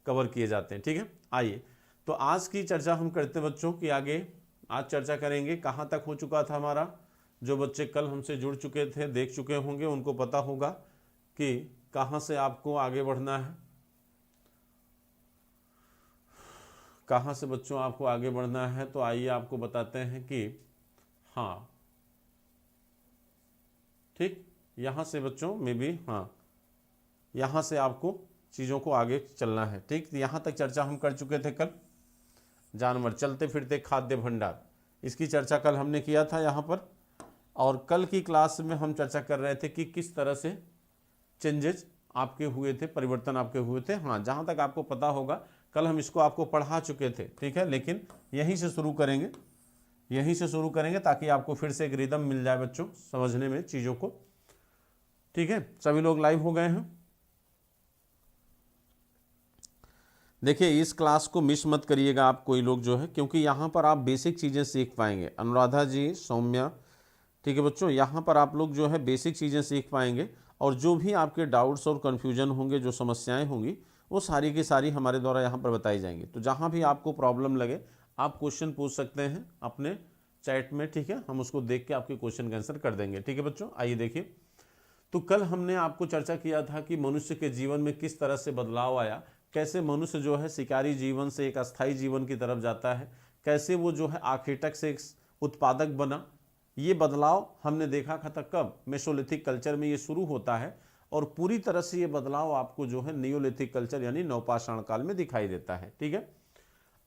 Cover किए जाते हैं। ठीक है, आइए तो आज की चर्चा हम करते हैं बच्चों की आगे। आज चर्चा करेंगे कहाँ तक हो चुका था हमारा। जो बच्चे कल हमसे जुड़ चुके थे, देख चुके होंगे, उनको पता होगा कि कहाँ से आपको आगे बढ़ना है, कहाँ से बच्चों आपको आगे बढ़ना है। तो आइए आपको बताते हैं कि हाँ, ठीक, यहाँ से बच्चों में भी, हाँ, यहाँ से आपको चीज़ों को आगे चलना है। ठीक, यहाँ तक चर्चा हम कर चुके थे कल। जानवर, चलते फिरते खाद्य भंडार, इसकी चर्चा कल हमने किया था यहाँ पर। और कल की क्लास में हम चर्चा कर रहे थे कि किस तरह से चेंजेस आपके हुए थे, परिवर्तन आपके हुए थे। हाँ, जहाँ तक आपको पता होगा कल हम इसको आपको पढ़ा चुके थे। ठीक है, लेकिन यहीं से शुरू करेंगे, यहीं से शुरू करेंगे ताकि आपको फिर से एक रिदम मिल जाए बच्चों समझने में चीज़ों को। ठीक है, सभी लोग लाइव हो गए हैं। देखिए, इस क्लास को मिस मत करिएगा आप कोई लोग जो है, क्योंकि यहाँ पर आप बेसिक चीज़ें सीख पाएंगे। अनुराधा जी, सौम्या, ठीक है बच्चों, यहाँ पर आप लोग जो है बेसिक चीज़ें सीख पाएंगे। और जो भी आपके डाउट्स और कन्फ्यूजन होंगे, जो समस्याएं होंगी, वो सारी की सारी हमारे द्वारा यहाँ पर बताई जाएंगी। तो जहाँ भी आपको प्रॉब्लम लगे आप क्वेश्चन पूछ सकते हैं अपने चैट में। ठीक है, हम उसको देख के आपके क्वेश्चन का आंसर कर देंगे। ठीक है बच्चों, आइए देखिए। तो कल हमने आपको चर्चा किया था कि मनुष्य के जीवन में किस तरह से बदलाव आया, कैसे मनुष्य जो है शिकारी जीवन से एक अस्थायी जीवन की तरफ जाता है, कैसे वो जो है आर्किटेक्ट से एक उत्पादक बना। ये बदलाव हमने देखा था कब, मेसोलिथिक कल्चर में ये शुरू होता है, और पूरी तरह से ये बदलाव आपको जो है नियोलिथिक कल्चर यानी नवपाषाण काल में दिखाई देता है। ठीक है,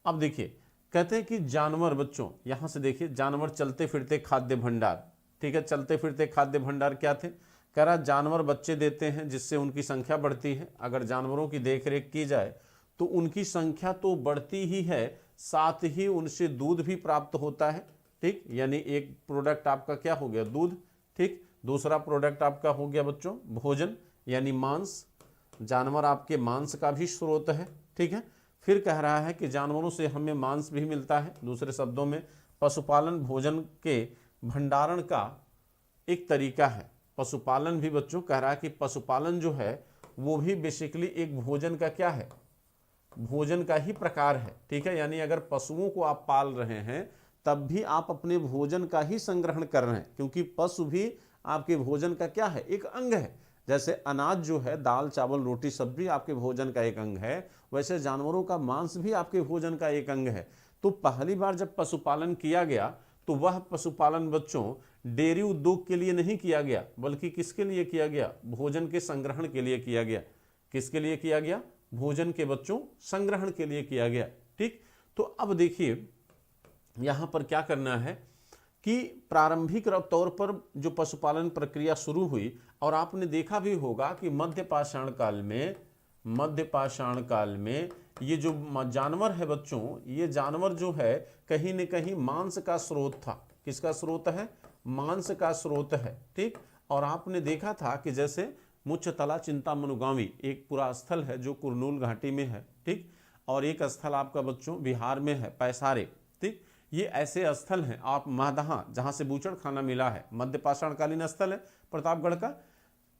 अब देखिए, कहते हैं कि जानवर बच्चों, यहां से देखिए, जानवर चलते फिरते खाद्य भंडार। ठीक है, चलते फिरते खाद्य भंडार क्या थे, कह रहा जानवर बच्चे देते हैं जिससे उनकी संख्या बढ़ती है। अगर जानवरों की देखरेख की जाए तो उनकी संख्या तो बढ़ती ही है, साथ ही उनसे दूध भी प्राप्त होता है। ठीक, यानी एक प्रोडक्ट आपका क्या हो गया, दूध। ठीक, दूसरा प्रोडक्ट आपका हो गया बच्चों भोजन यानी मांस, जानवर आपके मांस का भी स्रोत है। ठीक है, फिर कह रहा है कि जानवरों से हमें मांस भी मिलता है। दूसरे शब्दों में पशुपालन भोजन के भंडारण का एक तरीका है। पशुपालन भी बच्चों कह रहा है कि पशुपालन जो है वो भी बेसिकली एक भोजन का क्या है, भोजन का ही प्रकार है। ठीक है, यानी अगर पशुओं को आप पाल रहे हैं तब भी आप अपने भोजन का ही संग्रहण कर रहे हैं, क्योंकि पशु भी आपके भोजन का क्या है, एक अंग है। जैसे अनाज जो है, दाल चावल रोटी सब्जी आपके भोजन का एक अंग है, वैसे जानवरों का मांस भी आपके भोजन का एक अंग है। तो पहली बार जब पशुपालन किया गया तो वह पशुपालन बच्चों डेयरी उद्योग के लिए नहीं किया गया, बल्कि किसके लिए किया गया, भोजन के संग्रहण के लिए किया गया। किसके लिए किया गया, भोजन के बच्चों संग्रहण के लिए किया गया। ठीक, तो अब देखिए यहां पर क्या करना है कि प्रारंभिक तौर पर जो पशुपालन प्रक्रिया शुरू हुई, और आपने देखा भी होगा कि मध्य पाषाण काल में ये जो जानवर है बच्चों, ये जानवर जो है कहीं न कहीं मांस का स्रोत था। किसका स्रोत है, मांस का स्रोत है। ठीक, और आपने देखा था कि जैसे मुच्छतला चिंतामनुगामी एक पूरा स्थल है जो कुरनूल घाटी में है। ठीक, और एक स्थल आपका बच्चों बिहार में है, पैसारे। ठीक, ये ऐसे स्थल हैं। आप महदहा जहाँ से बूचड़ खाना मिला है, मध्य पाषाणकालीन स्थल है प्रतापगढ़ का।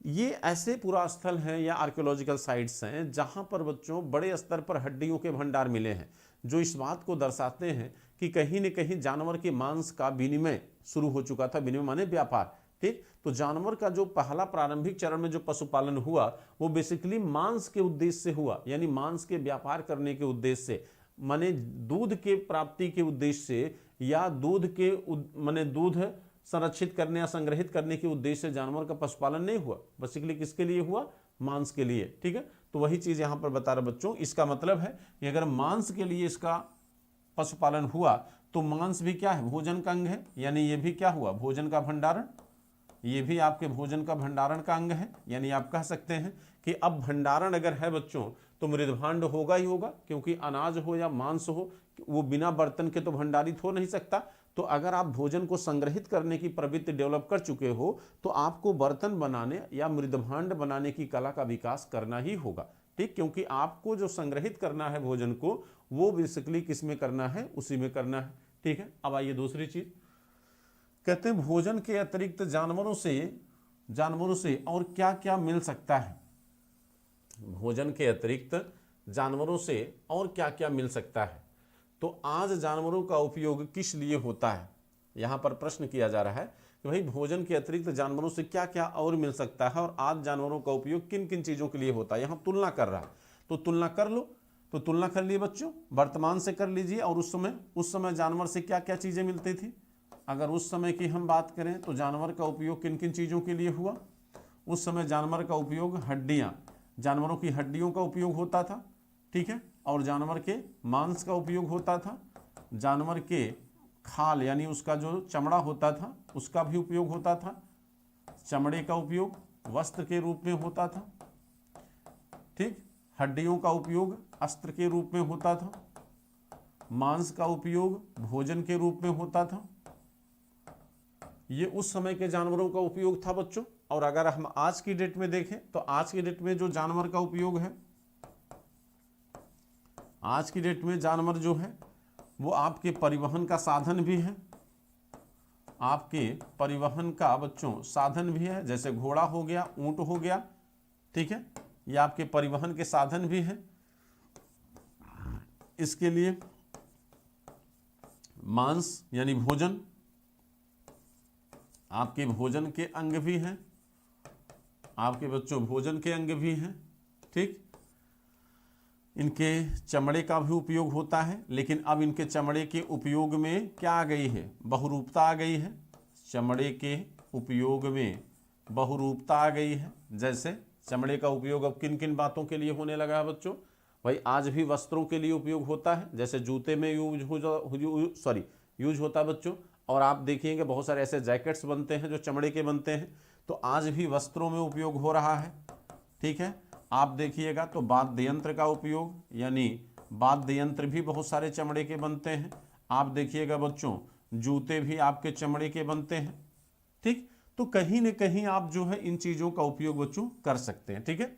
ये ऐसे पूरा स्थल हैं या आर्कियोलॉजिकल साइट्स हैं जहाँ पर बच्चों बड़े स्तर पर हड्डियों के भंडार मिले हैं, जो इस बात को दर्शाते हैं कि कहीं न कहीं जानवर के मांस का विनिमय शुरू हो चुका था। विनिमय माने व्यापार। ठीक, तो जानवर का जो पहला प्रारंभिक चरण में जो पशुपालन हुआ वो बेसिकली मांस के उद्देश्य से हुआ, यानी मांस के व्यापार करने के उद्देश्य से, माने दूध के प्राप्ति के उद्देश्य से, या दूध के माने दूध संरक्षित करने या संग्रहित करने के उद्देश्य से जानवर का पशुपालन नहीं हुआ। बेसिकली किसके लिए हुआ, मांस के लिए। ठीक है, तो वही चीज यहां पर बता रहे बच्चों। इसका मतलब है कि अगर मांस के लिए इसका पशुपालन हुआ तो मांस भी क्या है, भोजन का अंग है, यानी ये भी क्या हुआ, भोजन का भंडारण। ये भी आपके भोजन का भंडारण का अंग है। यानी आप कह सकते हैं कि अब भंडारण अगर है बच्चों तो मृदभांड होगा ही होगा, क्योंकि अनाज हो या मांस हो वो बिना बर्तन के तो भंडारित हो नहीं सकता। तो अगर आप भोजन को संग्रहित करने की प्रवृत्ति डेवलप कर चुके हो तो आपको बर्तन बनाने या मृदभांड बनाने की कला का विकास करना ही होगा। ठीक, क्योंकि आपको जो संग्रहित करना है भोजन को वो बेसिकली किस में करना है, उसी में करना है। ठीक है, अब आइए दूसरी चीज, कहते हैं भोजन के अतिरिक्त जानवरों से और क्या क्या मिल सकता है। भोजन के अतिरिक्त जानवरों से और क्या क्या मिल सकता है। तो आज जानवरों का उपयोग किस लिए होता है, यहाँ पर प्रश्न किया जा रहा है कि भाई भोजन के अतिरिक्त जानवरों से क्या क्या और मिल सकता है और आज जानवरों का उपयोग किन किन चीज़ों के लिए होता है। यहाँ तुलना कर रहा है, तो तुलना कर लो। तो तुलना कर लिए बच्चों, वर्तमान से कर लीजिए और उस समय जानवर से क्या क्या चीज़ें मिलती थी। अगर उस समय की हम बात करें तो जानवर का उपयोग किन किन चीज़ों के लिए हुआ। उस समय जानवर का उपयोग हड्डियाँ, जानवरों की हड्डियों का उपयोग होता था, ठीक है, और जानवर के मांस का उपयोग होता था, जानवर के खाल यानी उसका जो चमड़ा होता था उसका भी उपयोग होता था, चमड़े का उपयोग वस्त्र के रूप में होता था, ठीक, हड्डियों का उपयोग अस्त्र के रूप में होता था, मांस का उपयोग भोजन के रूप में होता था। ये उस समय के जानवरों का उपयोग था बच्चों। और अगर हम आज की डेट में देखें तो आज की डेट में जो जानवर का उपयोग है, आज की डेट में जानवर जो है वो आपके परिवहन का साधन भी है, आपके परिवहन का बच्चों साधन भी है। जैसे घोड़ा हो गया, ऊंट हो गया, ठीक है, ये आपके परिवहन के साधन भी हैं। इसके लिए मांस यानी भोजन, आपके भोजन के अंग भी हैं, आपके बच्चों भोजन के अंग भी हैं, ठीक। इनके चमड़े का भी उपयोग होता है, लेकिन अब इनके चमड़े के उपयोग में क्या आ गई है, बहुरूपता आ गई है। चमड़े के उपयोग में बहुरूपता आ गई है। जैसे चमड़े का उपयोग अब किन किन बातों के लिए होने लगा है बच्चों, भाई आज भी वस्त्रों के लिए उपयोग होता है, जैसे जूते में यूज होता है बच्चों। और आप देखिएगा बहुत सारे ऐसे जैकेट्स बनते हैं जो चमड़े के बनते हैं, तो आज भी वस्त्रों में उपयोग हो रहा है, ठीक है। आप देखिएगा तो वाद्य यंत्र का उपयोग, यानी वाद्य यंत्र भी बहुत सारे चमड़े के बनते हैं। आप देखिएगा बच्चों जूते भी आपके चमड़े के बनते हैं, ठीक। तो कहीं न कहीं आप जो है इन चीज़ों का उपयोग बच्चों कर सकते हैं, ठीक है,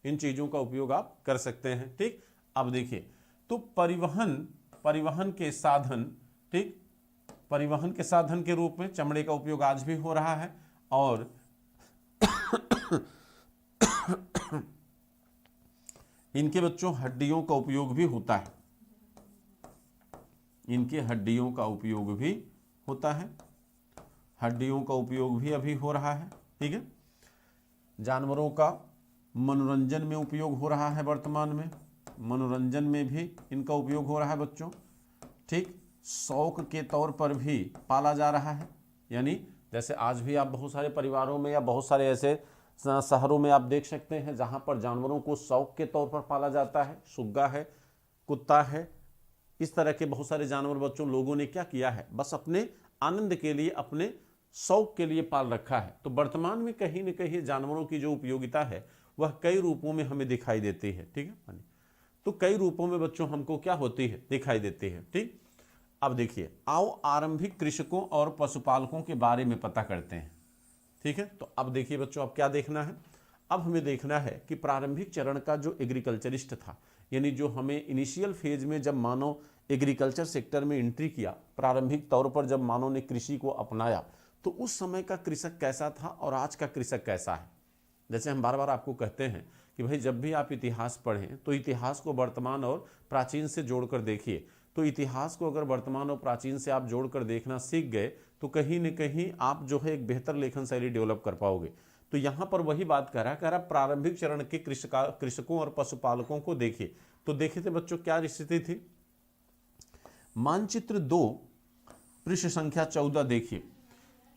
इन चीज़ों का उपयोग आप कर सकते हैं, ठीक। अब देखिए तो परिवहन के साधन, ठीक, परिवहन के साधन के रूप में चमड़े का उपयोग आज भी हो रहा है। और इनके बच्चों हड्डियों का उपयोग भी होता है, इनके हड्डियों का उपयोग भी होता है, हड्डियों का उपयोग भी अभी हो रहा है, ठीक है। जानवरों का मनोरंजन में उपयोग हो रहा है, वर्तमान में मनोरंजन में भी इनका उपयोग हो रहा है बच्चों, ठीक। शौक के तौर पर भी पाला जा रहा है, यानी जैसे आज भी आप बहुत सारे परिवारों में या बहुत सारे ऐसे शहरों में आप देख सकते हैं जहां पर जानवरों को शौक के तौर पर पाला जाता है। सुग्गा है, कुत्ता है, इस तरह के बहुत सारे जानवर बच्चों लोगों ने क्या किया है, बस अपने आनंद के लिए, अपने शौक के लिए पाल रखा है। तो वर्तमान में कहीं न कहीं जानवरों की जो उपयोगिता है वह कई रूपों में हमें दिखाई देती है, ठीक है। तो कई रूपों में बच्चों हमको क्या होती है, दिखाई देती है, ठीक। अब देखिए आओ आरंभिक कृषकों और पशुपालकों के बारे में पता करते हैं, ठीक है। तो अब देखिए बच्चों अब क्या देखना है, अब हमें देखना है कि प्रारंभिक चरण का जो एग्रीकल्चरिस्ट था, यानी जो हमें इनिशियल फेज में जब मानव एग्रीकल्चर सेक्टर में एंट्री किया, प्रारंभिक तौर पर जब मानव ने कृषि को अपनाया, तो उस समय का कृषक कैसा था और आज का कृषक कैसा है। जैसे हम बार बार आपको कहते हैं कि भाई जब भी आप इतिहास पढ़ें तो इतिहास को वर्तमान और प्राचीन से जोड़कर देखिए। तो इतिहास को अगर वर्तमान और प्राचीन से आप जोड़कर देखना सीख गए तो कहीं न कहीं आप जो है एक बेहतर लेखन शैली डेवलप कर पाओगे। तो यहाँ पर वही बात कह रहा प्रारंभिक चरण के कृषकों और पशुपालकों को देखिए। तो देखे थे बच्चों क्या स्थिति थी। मानचित्र 2 पृष्ठ संख्या 14 देखिए।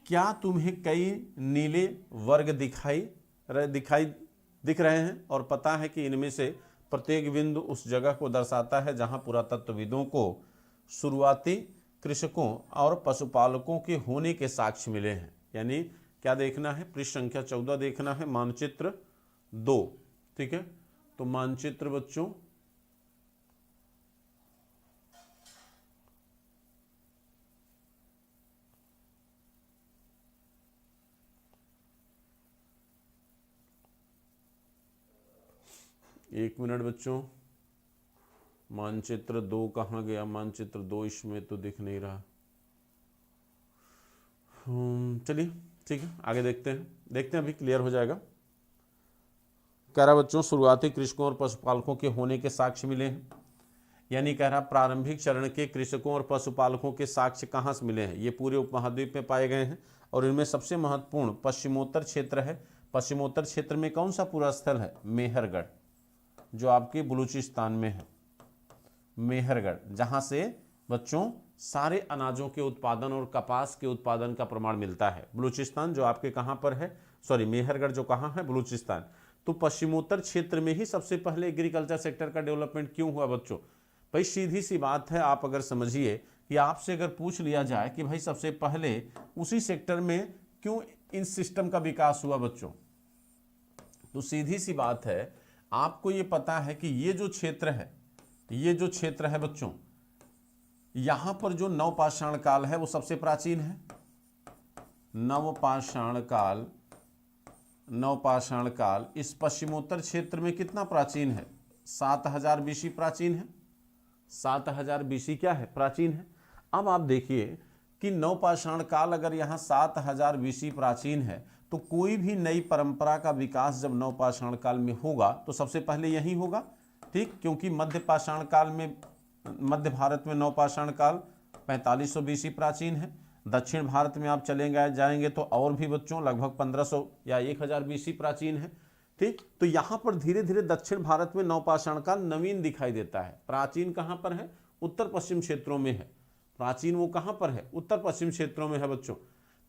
क्या तुम्हें कई नीले वर्ग दिख रहे हैं और पता है कि इनमें से प्रत्येक बिंदु उस जगह को दर्शाता है जहां पुरातत्वविदों को शुरुआती कृषकों और पशुपालकों के होने के साक्ष्य मिले हैं। यानी क्या देखना है, पृष्ठ संख्या 14 देखना है, मानचित्र 2, ठीक है। तो मानचित्र बच्चों एक मिनट बच्चों, मानचित्र 2 कहाँ गया, मानचित्र 2 इसमें तो दिख नहीं रहा। चलिए ठीक है आगे देखते हैं अभी क्लियर हो जाएगा। कह रहा बच्चों शुरुआती कृषकों और पशुपालकों के होने के साक्ष्य मिले हैं, यानी कह रहा प्रारंभिक चरण के कृषकों और पशुपालकों के साक्ष्य कहाँ से मिले हैं, ये पूरे उपमहाद्वीप में पाए गए हैं। और इनमें सबसे महत्वपूर्ण पश्चिमोत्तर क्षेत्र है। पश्चिमोत्तर क्षेत्र में कौन सा पूरा स्थल है, मेहरगढ़, जो आपके बलूचिस्तान में है, मेहरगढ़, जहाँ से बच्चों सारे अनाजों के उत्पादन और कपास के उत्पादन का प्रमाण मिलता है। बलूचिस्तान जो आपके कहाँ पर है, सॉरी मेहरगढ़ जो कहाँ है, बलूचिस्तान। तो पश्चिमोत्तर क्षेत्र में ही सबसे पहले एग्रीकल्चर सेक्टर का डेवलपमेंट क्यों हुआ बच्चों? भाई सीधी सी बात है, आप अगर समझिए कि आपसे अगर पूछ लिया जाए कि भाई सबसे पहले उसी सेक्टर में क्यों इन सिस्टम का विकास हुआ बच्चों, तो सीधी सी बात है, आपको ये पता है कि ये जो क्षेत्र है, ये जो क्षेत्र है बच्चों, यहां पर जो नवपाषाण काल है वो सबसे प्राचीन है। नवपाषाण काल, नवपाषाण काल इस पश्चिमोत्तर क्षेत्र में कितना प्राचीन है, 7000 बीसी प्राचीन है। 7000 बीसी क्या है, प्राचीन है। अब आप देखिए कि नवपाषाण काल अगर यहाँ 7000 बीसी प्राचीन है, तो कोई भी नई परंपरा का विकास जब नवपाषाण काल में होगा तो सबसे पहले यही होगा, ठीक, क्योंकि मध्य पाषाण काल में, मध्य भारत में नवपाषाण काल 4500 बीसी प्राचीन है। दक्षिण भारत में आप चले जाएंगे तो और भी बच्चों लगभग 1500 या 1000 बीसी प्राचीन है, ठीक। तो यहाँ पर धीरे धीरे दक्षिण भारत में नवपाषाण काल नवीन दिखाई देता है। प्राचीन कहाँ पर है, उत्तर पश्चिम क्षेत्रों में है। प्राचीन वो कहाँ पर है, उत्तर पश्चिम क्षेत्रों में है बच्चों।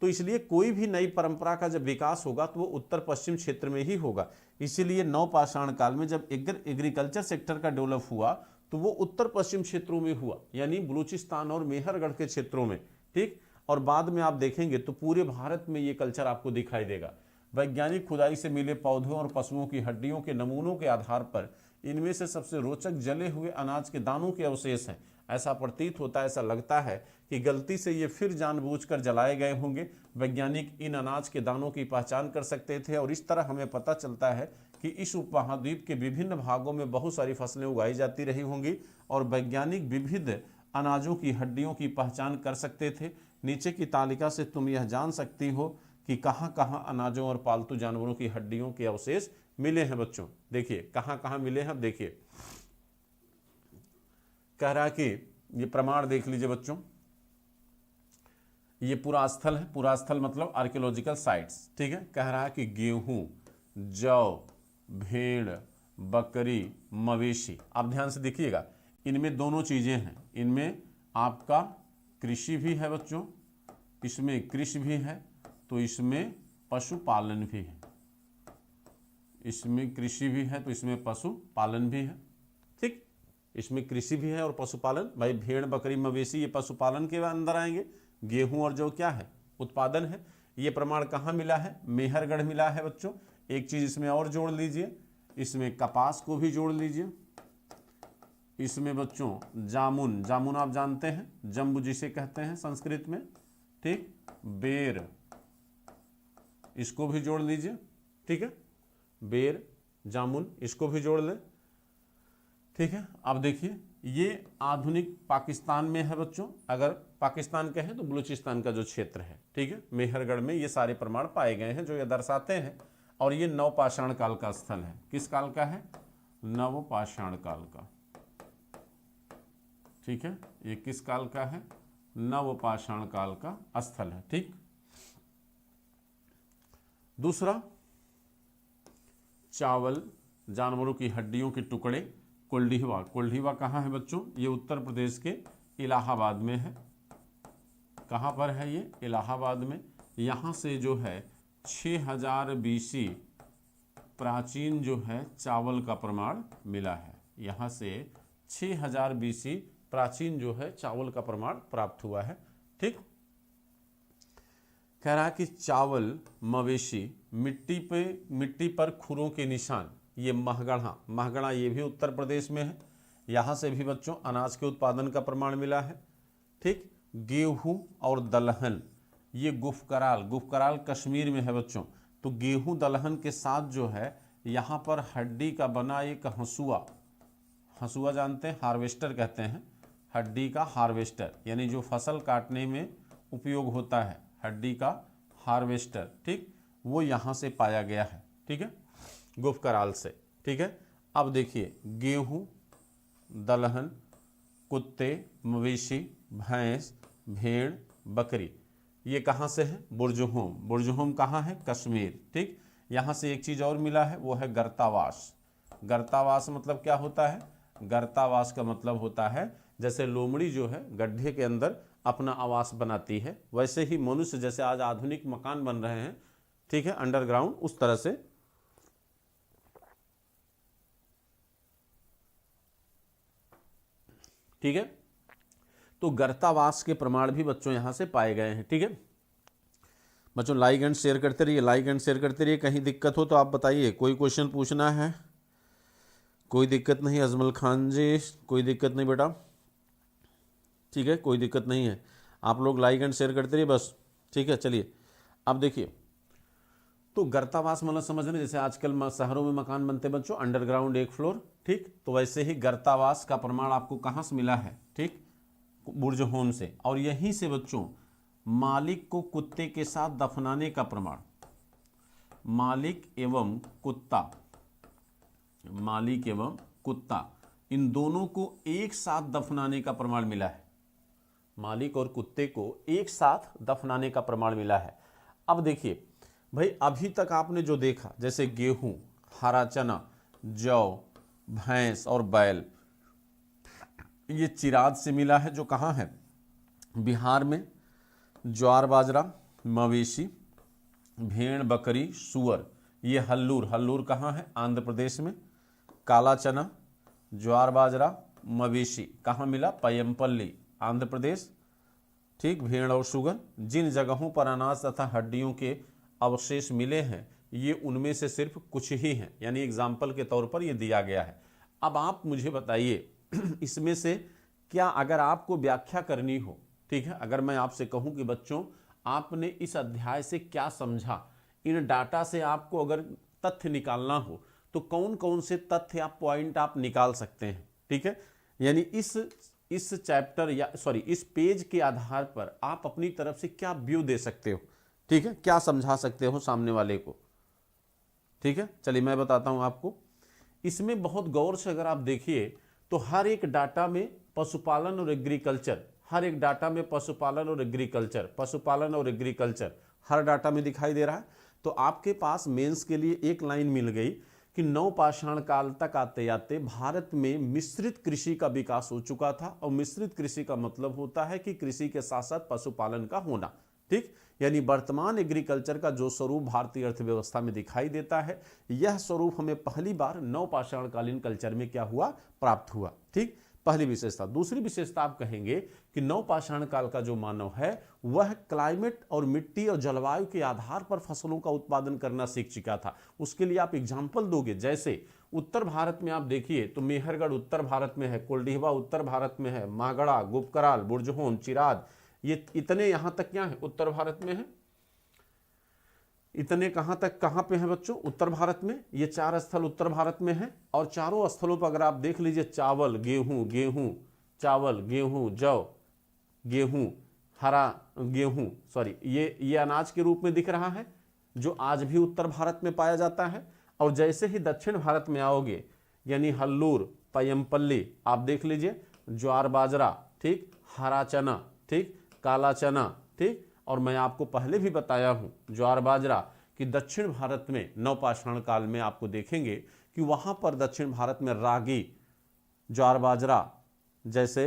तो इसलिए कोई भी नई परंपरा का जब विकास होगा तो वो उत्तर पश्चिम क्षेत्र में ही होगा। इसीलिए नवपाषाण काल में जब एग्रीकल्चर सेक्टर का डेवलप हुआ तो वो उत्तर पश्चिम क्षेत्रों में हुआ, यानी बलूचिस्तान और मेहरगढ़ के क्षेत्रों में, ठीक। और बाद में आप देखेंगे तो पूरे भारत में ये कल्चर आपको दिखाई देगा। वैज्ञानिक खुदाई से मिले पौधों और पशुओं की हड्डियों के नमूनों के आधार पर इनमें से सबसे रोचक जले हुए अनाज के दानों के अवशेष हैं। ऐसा प्रतीत होता है, ऐसा लगता है कि गलती से ये फिर जानबूझकर जलाए गए होंगे। वैज्ञानिक इन अनाज के दानों की पहचान कर सकते थे और इस तरह हमें पता चलता है कि इस उपमहाद्वीप के विभिन्न भागों में बहुत सारी फसलें उगाई जाती रही होंगी और वैज्ञानिक विविध अनाजों की हड्डियों की पहचान कर सकते थे। नीचे की तालिका से तुम यह जान सकती हो कि कहाँ कहाँ अनाजों और पालतू जानवरों की हड्डियों के अवशेष मिले हैं बच्चों। देखिए कहाँ कहाँ मिले हैं, अब देखिए कह रहा कि ये प्रमाण देख लीजिए बच्चों, ये पूरा स्थल है, पूरा स्थल मतलब आर्कियोलॉजिकल साइट्स, ठीक है। कह रहा है कि गेहूं, जौ, भेड़, बकरी, मवेशी। आप ध्यान से देखिएगा, इनमें दोनों चीजें हैं। इनमें आपका कृषि भी है बच्चों, इसमें कृषि भी है, तो इसमें पशुपालन भी है। इसमें कृषि भी है तो इसमें पशुपालन भी है, ठीक। इसमें कृषि भी है और पशुपालन, भाई भेड़ बकरी मवेशी ये पशुपालन के अंदर आएंगे। गेहूं और जौ क्या है, उत्पादन है। ये प्रमाण कहाँ मिला है, मेहरगढ़ मिला है बच्चों। एक चीज इसमें और जोड़ लीजिए, इसमें कपास को भी जोड़ लीजिए। इसमें बच्चों जामुन, जामुन आप जानते हैं, जम्बू जिसे कहते हैं संस्कृत में, ठीक। बेर, इसको भी जोड़ लीजिए, ठीक है। बेर, जामुन, इसको भी जोड़ लें, ठीक है। अब देखिए ये आधुनिक पाकिस्तान में है बच्चों। अगर पाकिस्तान कहें तो बलूचिस्तान का जो क्षेत्र है, ठीक है, मेहरगढ़ में ये सारे प्रमाण पाए गए हैं जो ये दर्शाते हैं। और ये नवपाषाण काल का स्थल है। किस काल का है, नवपाषाण काल का, ठीक है। ये किस काल का है, नवपाषाण काल का स्थल है, ठीक। दूसरा, चावल, जानवरों की हड्डियों के टुकड़े, कोल्डीवा। कोल्डीवा कहाँ है बच्चों, ये उत्तर प्रदेश के इलाहाबाद में है। कहाँ पर है ये, इलाहाबाद में। यहाँ से जो है 6000 बीसी प्राचीन जो है चावल का प्रमाण मिला है। यहाँ से 6000 बीसी प्राचीन जो है चावल का प्रमाण प्राप्त हुआ है, ठीक। कह रहा कि चावल, मवेशी, मिट्टी पर खुरों के निशान, ये महगढ़ा, महगढ़ा ये भी उत्तर प्रदेश में है। यहाँ से भी बच्चों अनाज के उत्पादन का प्रमाण मिला है, ठीक। गेहूं और दलहन, ये गुफकराल, गुफकराल कश्मीर में है बच्चों। तो गेहूं दलहन के साथ जो है यहाँ पर हड्डी का बना एक हंसुआ, हंसुआ जानते हैं, हार्वेस्टर कहते हैं, हड्डी का हार्वेस्टर, यानी जो फसल काटने में उपयोग होता है, हड्डी का हार्वेस्टर, ठीक, वो यहाँ से पाया गया है, ठीक है। गुफ कराल से, ठीक है। अब देखिए गेहूं, दलहन, कुत्ते, मवेशी, भैंस, भेड़, बकरी, ये कहाँ से है? बुर्जहोम। बुर्जहोम कहाँ है? कश्मीर, ठीक। यहाँ से एक चीज़ और मिला है, वो है गर्तावास। गर्तावास मतलब क्या होता है? गर्तावास का मतलब होता है जैसे लोमड़ी जो है गड्ढे के अंदर अपना आवास बनाती है, वैसे ही मनुष्य जैसे आज आधुनिक मकान बन रहे हैं, ठीक है, अंडरग्राउंड, उस तरह से ठीक है। तो गर्तावास के प्रमाण भी बच्चों यहां से पाए गए हैं, ठीक है। बच्चों लाइक एंड शेयर करते रहिए, लाइक एंड शेयर करते रहिए। कहीं दिक्कत हो तो आप बताइए, कोई क्वेश्चन पूछना है? कोई दिक्कत नहीं अजमल खान जी, कोई दिक्कत नहीं बेटा, ठीक है, कोई दिक्कत नहीं है। आप लोग लाइक एंड शेयर करते रहिए बस, ठीक है। चलिए अब देखिए, तो गर्तावास मतलब समझ रहे, जैसे आजकल शहरों में मकान बनते बच्चों अंडरग्राउंड एक फ्लोर, ठीक, तो वैसे ही गर्तावास का प्रमाण आपको कहाँ से मिला है? ठीक, बुर्जहोम से। और यहीं से बच्चों मालिक को कुत्ते के साथ दफनाने का प्रमाण, मालिक एवं कुत्ता, मालिक एवं कुत्ता, इन दोनों को एक साथ दफनाने का प्रमाण मिला है। मालिक और कुत्ते को एक साथ दफनाने का प्रमाण मिला है। अब देखिए भाई, अभी तक आपने जो देखा, जैसे गेहूं, हरा चना, जौ, भैंस और बैल, ये चिराद से मिला है, जो कहाँ है? बिहार में। ज्वार बाजरा, मवेशी, भेड़, बकरी, सुअर, ये हल्लूर, हल्लूर कहाँ है? आंध्र प्रदेश में। काला चना, ज्वार बाजरा, मवेशी कहाँ मिला? पयमपल्ली, आंध्र प्रदेश, ठीक। भेड़ और सुअर, जिन जगहों पर अनाज तथा हड्डियों के अवशेष मिले हैं, ये उनमें से सिर्फ कुछ ही हैं, यानी एग्जाम्पल के तौर पर ये दिया गया है। अब आप मुझे बताइए इसमें से क्या, अगर आपको व्याख्या करनी हो, ठीक है, अगर मैं आपसे कहूं कि बच्चों आपने इस अध्याय से क्या समझा, इन डाटा से आपको अगर तथ्य निकालना हो तो कौन कौन से तथ्य आप पॉइंट आप निकाल सकते हैं, ठीक है। यानी इस चैप्टर या सॉरी इस पेज के आधार पर आप अपनी तरफ से क्या व्यू दे सकते हो, ठीक है, क्या समझा सकते हो सामने वाले को, ठीक है। चलिए मैं बताता हूं आपको। इसमें बहुत गौर से अगर आप देखिए तो हर एक डाटा में पशुपालन और एग्रीकल्चर, हर एक डाटा में पशुपालन और एग्रीकल्चर, पशुपालन और एग्रीकल्चर हर डाटा में दिखाई दे रहा है। तो आपके पास मेंस के लिए एक लाइन मिल गई कि नवपाषाण काल तक आते आते भारत में मिश्रित कृषि का विकास हो चुका था। और मिश्रित कृषि का मतलब होता है कि कृषि के साथ साथ पशुपालन का होना, ठीक। यानी वर्तमान एग्रीकल्चर का जो स्वरूप भारतीय अर्थव्यवस्था में दिखाई देता है, यह स्वरूप हमें पहली बार नवपाषाणकालीन कल्चर में क्या हुआ? प्राप्त हुआ, ठीक। पहली विशेषता। दूसरी विशेषता आप कहेंगे कि नवपाषाण काल का जो मानव है वह क्लाइमेट और मिट्टी और जलवायु के आधार पर फसलों का उत्पादन करना सीख चुका था। उसके लिए आप एग्जाम्पल दोगे, जैसे उत्तर भारत में आप देखिए तो मेहरगढ़ उत्तर भारत में है, कोल्डिहवा उत्तर भारत में है, मागड़ा, गुपकराल, बुर्जहोम, चिराद, ये इतने यहां तक क्या है? उत्तर भारत में है। इतने कहां तक, कहां पे हैं बच्चों? उत्तर भारत में। ये 4 स्थल उत्तर भारत में है। और चारों स्थलों पर अगर आप देख लीजिए, चावल, गेहूं, गेहूं, चावल, गेहूं, जौ, गेहूं, हरा गेहूं, सॉरी ये अनाज के रूप में दिख रहा है, जो आज भी उत्तर भारत में पाया जाता है। और जैसे ही दक्षिण भारत में आओगे, यानी हल्लूर, पयमपल्ली, आप देख लीजिए, ज्वार बाजरा, ठीक, हरा चना, ठीक, काला चना, ठीक। और मैं आपको पहले भी बताया हूं ज्वार बाजरा कि दक्षिण भारत में नवपाषाण काल में आपको देखेंगे कि वहां पर दक्षिण भारत में रागी, ज्वार बाजरा जैसे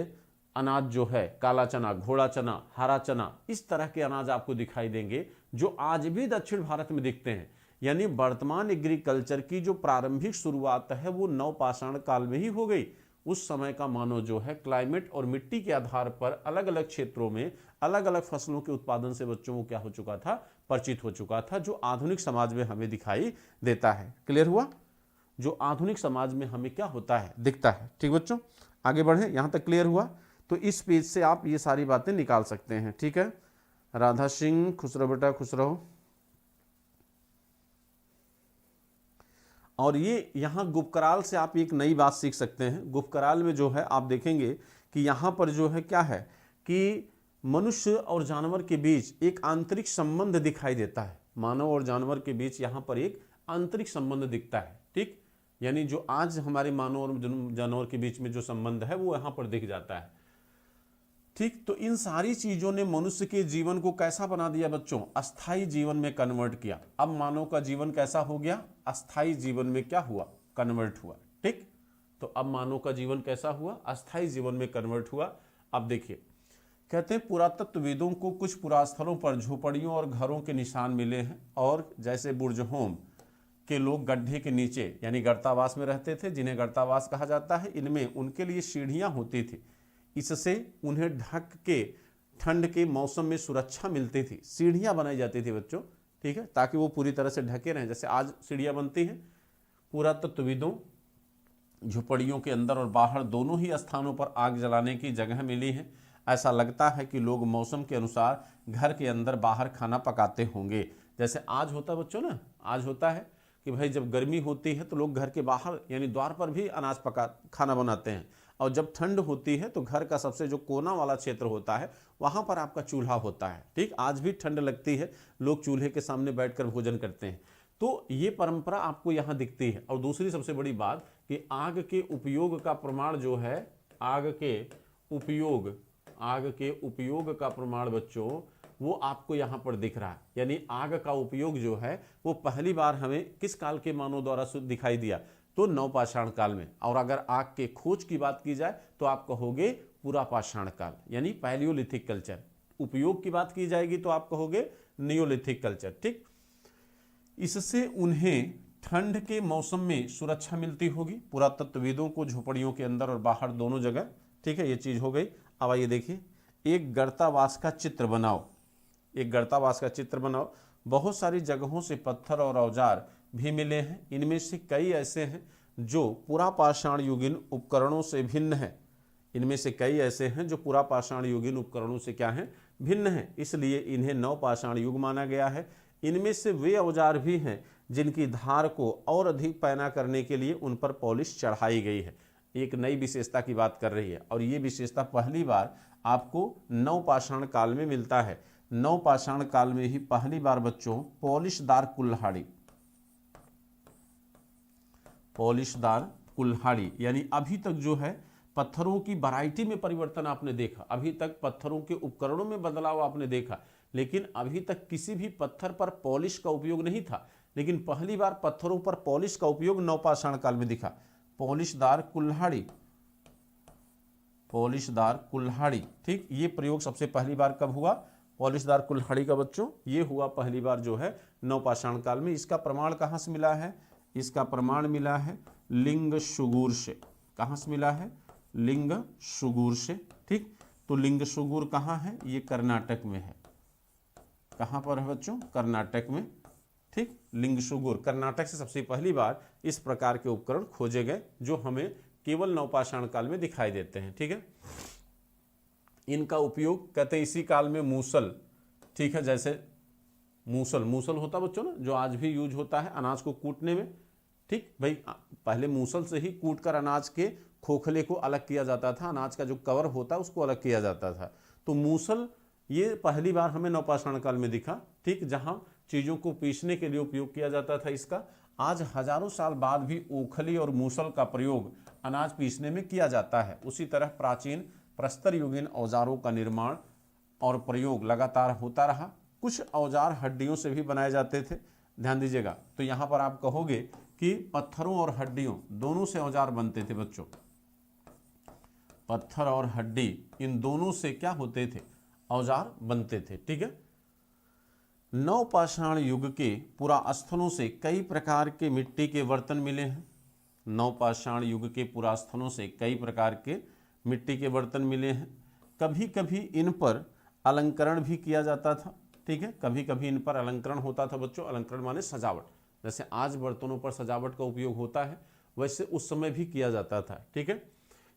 अनाज जो है, काला चना, घोड़ा चना, हरा चना, इस तरह के अनाज आपको दिखाई देंगे जो आज भी दक्षिण भारत में दिखते हैं। यानी वर्तमान एग्रीकल्चर की जो प्रारंभिक शुरुआत है वो नवपाषाण काल में ही हो गई। उस समय का मानव जो है क्लाइमेट और मिट्टी के आधार पर अलग अलग क्षेत्रों में अलग अलग फसलों के उत्पादन से बच्चों को क्या हो चुका था? परिचित हो चुका था, जो आधुनिक समाज में हमें दिखाई देता है। क्लियर हुआ? जो आधुनिक समाज में हमें क्या होता है? दिखता है, ठीक बच्चों। आगे बढ़े, यहां तक क्लियर हुआ? तो इस पेज से आप ये सारी बातें निकाल सकते हैं, ठीक है। राधा सिंह, खुश रहो बेटा, खुश रहो। और ये यहाँ गुपकराल से आप एक नई बात सीख सकते हैं। गुपकराल में जो है आप देखेंगे कि यहाँ पर जो है क्या है कि मनुष्य और जानवर के बीच एक आंतरिक संबंध दिखाई देता है। मानव और जानवर के बीच यहाँ पर एक आंतरिक संबंध दिखता है। ठीक, यानी जो आज हमारे मानव और जानवर के बीच में जो संबंध है वो यहाँ पर दिख जाता है। ठीक, तो इन सारी चीजों ने मनुष्य के जीवन को कैसा बना दिया बच्चों, अस्थाई जीवन में कन्वर्ट किया। अब मानव का जीवन कैसा हो गया, अस्थाई जीवन में क्या हुआ, कन्वर्ट हुआ। ठीक, तो अब मानव का जीवन कैसा हुआ, अस्थाई जीवन में कन्वर्ट हुआ। अब देखिए, कहते हैं पुरातत्वविदों को कुछ पुरास्थलों पर झोपड़ियों और घरों के निशान मिले हैं, और जैसे बुर्जहोम के लोग गड्ढे के नीचे यानी गर्तावास में रहते थे, जिन्हें गर्तावास कहा जाता है, इनमें उनके लिए सीढ़ियां होती थी। इससे उन्हें ढक के ठंड के मौसम में सुरक्षा मिलती थी। सीढ़ियां बनाई जाती थी बच्चों, ठीक है, ताकि वो पूरी तरह से ढके रहें, जैसे आज सीढ़ियां बनती हैं। पुरातत्वविदों झुपड़ियों के अंदर और बाहर दोनों ही स्थानों पर आग जलाने की जगह मिली है। ऐसा लगता है कि लोग मौसम के अनुसार घर के अंदर बाहर खाना पकाते होंगे। जैसे आज होता है बच्चों ना, आज होता है कि भाई जब गर्मी होती है तो लोग घर के बाहर यानी द्वार पर भी खाना बनाते हैं, और जब ठंड होती है तो घर का सबसे जो कोना वाला क्षेत्र होता है वहाँ पर आपका चूल्हा होता है। ठीक, आज भी ठंड लगती है, लोग चूल्हे के सामने बैठकर भोजन करते हैं। तो ये परंपरा आपको यहाँ दिखती है। और दूसरी सबसे बड़ी बात कि आग के उपयोग का प्रमाण जो है, आग के उपयोग का प्रमाण बच्चों वो आपको यहाँ पर दिख रहा है। यानी आग का उपयोग जो है वो पहली बार हमें किस काल के मानव द्वारा दिखाई दिया, तो नवपाषाण काल में। और अगर आग के खोज की बात की जाए तो आप कहोगे पुरापाषाण काल यानी पैलियोलिथिक कल्चर। उपयोग की बात की जाएगी तो आप कहोगे नियोलिथिक कल्चर। ठीक, इससे उन्हें ठंड के मौसम में सुरक्षा मिलती होगी, पुरातत्वविदों को झोपड़ियों के अंदर और बाहर दोनों जगह। ठीक है, ये चीज हो गई। अब आइए देखिए, एक गर्तावास का चित्र बनाओ, एक गर्तावास का चित्र बनाओ। बहुत सारी जगहों से पत्थर और औजार भी मिले हैं। इनमें से कई ऐसे हैं जो पुरापाषाण युगीन उपकरणों से भिन्न है। इनमें से कई ऐसे हैं जो पुरापाषाण युगीन उपकरणों से क्या हैं, भिन्न हैं, इसलिए इन्हें नवपाषाण युग माना गया है। इनमें से वे औजार भी हैं जिनकी धार को और अधिक पैना करने के लिए उन पर पॉलिश चढ़ाई गई है। एक नई विशेषता की बात कर रही है, और ये विशेषता पहली बार आपको नवपाषाण काल में मिलता है। नवपाषाण काल में ही पहली बार बच्चों पॉलिशदार कुल्हाड़ी यानी अभी तक जो है पत्थरों की वैरायटी में परिवर्तन आपने देखा। अभी तक पत्थरों के उपकरणों में बदलाव आपने देखा, लेकिन अभी तक किसी भी पत्थर पर पॉलिश का उपयोग नहीं था। लेकिन पहली बार पत्थरों पर पॉलिश का उपयोग नवपाषाण काल में दिखा। पॉलिशदार कुल्हाड़ी, ठीक, ये प्रयोग सबसे पहली बार कब हुआ, पॉलिशदार कुल्हाड़ी का बच्चों, ये हुआ पहली बार जो है नवपाषाण काल में। इसका प्रमाण कहाँ से मिला है, इसका प्रमाण मिला है लिंग सुगूर से। कहाँ से मिला है, लिंग सुगूर से। ठीक, तो लिंग सुगूर कहाँ है, ये कर्नाटक में है। कहाँ पर है बच्चों, कर्नाटक में। ठीक, लिंग सुगूर कर्नाटक से सबसे पहली बार इस प्रकार के उपकरण खोजे गए जो हमें केवल नवपाषाण काल में दिखाई देते हैं। ठीक है, इनका उपयोग कहते हैं इसी काल में मूसल, ठीक है, जैसे मूसल होता बच्चों ना, जो आज भी यूज होता है अनाज को कूटने में। ठीक भाई, पहले मूसल से ही कूट कर अनाज के खोखले को अलग किया जाता था, अनाज का जो कवर होता है उसको अलग किया जाता था। तो मूसल ये पहली बार हमें नवपाषाण काल में दिखा। ठीक, जहां चीजों को पीसने के लिए उपयोग किया जाता था इसका। आज हजारों साल बाद भी ओखली और मूसल का प्रयोग अनाज पीसने में किया जाता है। उसी तरह प्राचीन प्रस्तर युगीन औजारों का निर्माण और प्रयोग लगातार होता रहा। कुछ औजार हड्डियों से भी बनाए जाते थे, ध्यान दीजिएगा। तो यहाँ पर आप कहोगे कि पत्थरों और हड्डियों दोनों से औजार बनते थे बच्चों। पत्थर और हड्डी इन दोनों से क्या होते थे, औजार बनते थे। ठीक है, नवपाषाण युग के पुरास्थलों से कई प्रकार के मिट्टी के बर्तन मिले हैं। नवपाषाण युग के पुरास्थलों से कई प्रकार के मिट्टी के बर्तन मिले हैं। कभी कभी इन पर अलंकरण भी किया जाता था। ठीक है, कभी कभी इन पर अलंकरण होता था बच्चों। अलंकरण माने सजावट, जैसे आज बर्तनों पर सजावट का उपयोग होता है वैसे उस समय भी किया जाता था। ठीक है,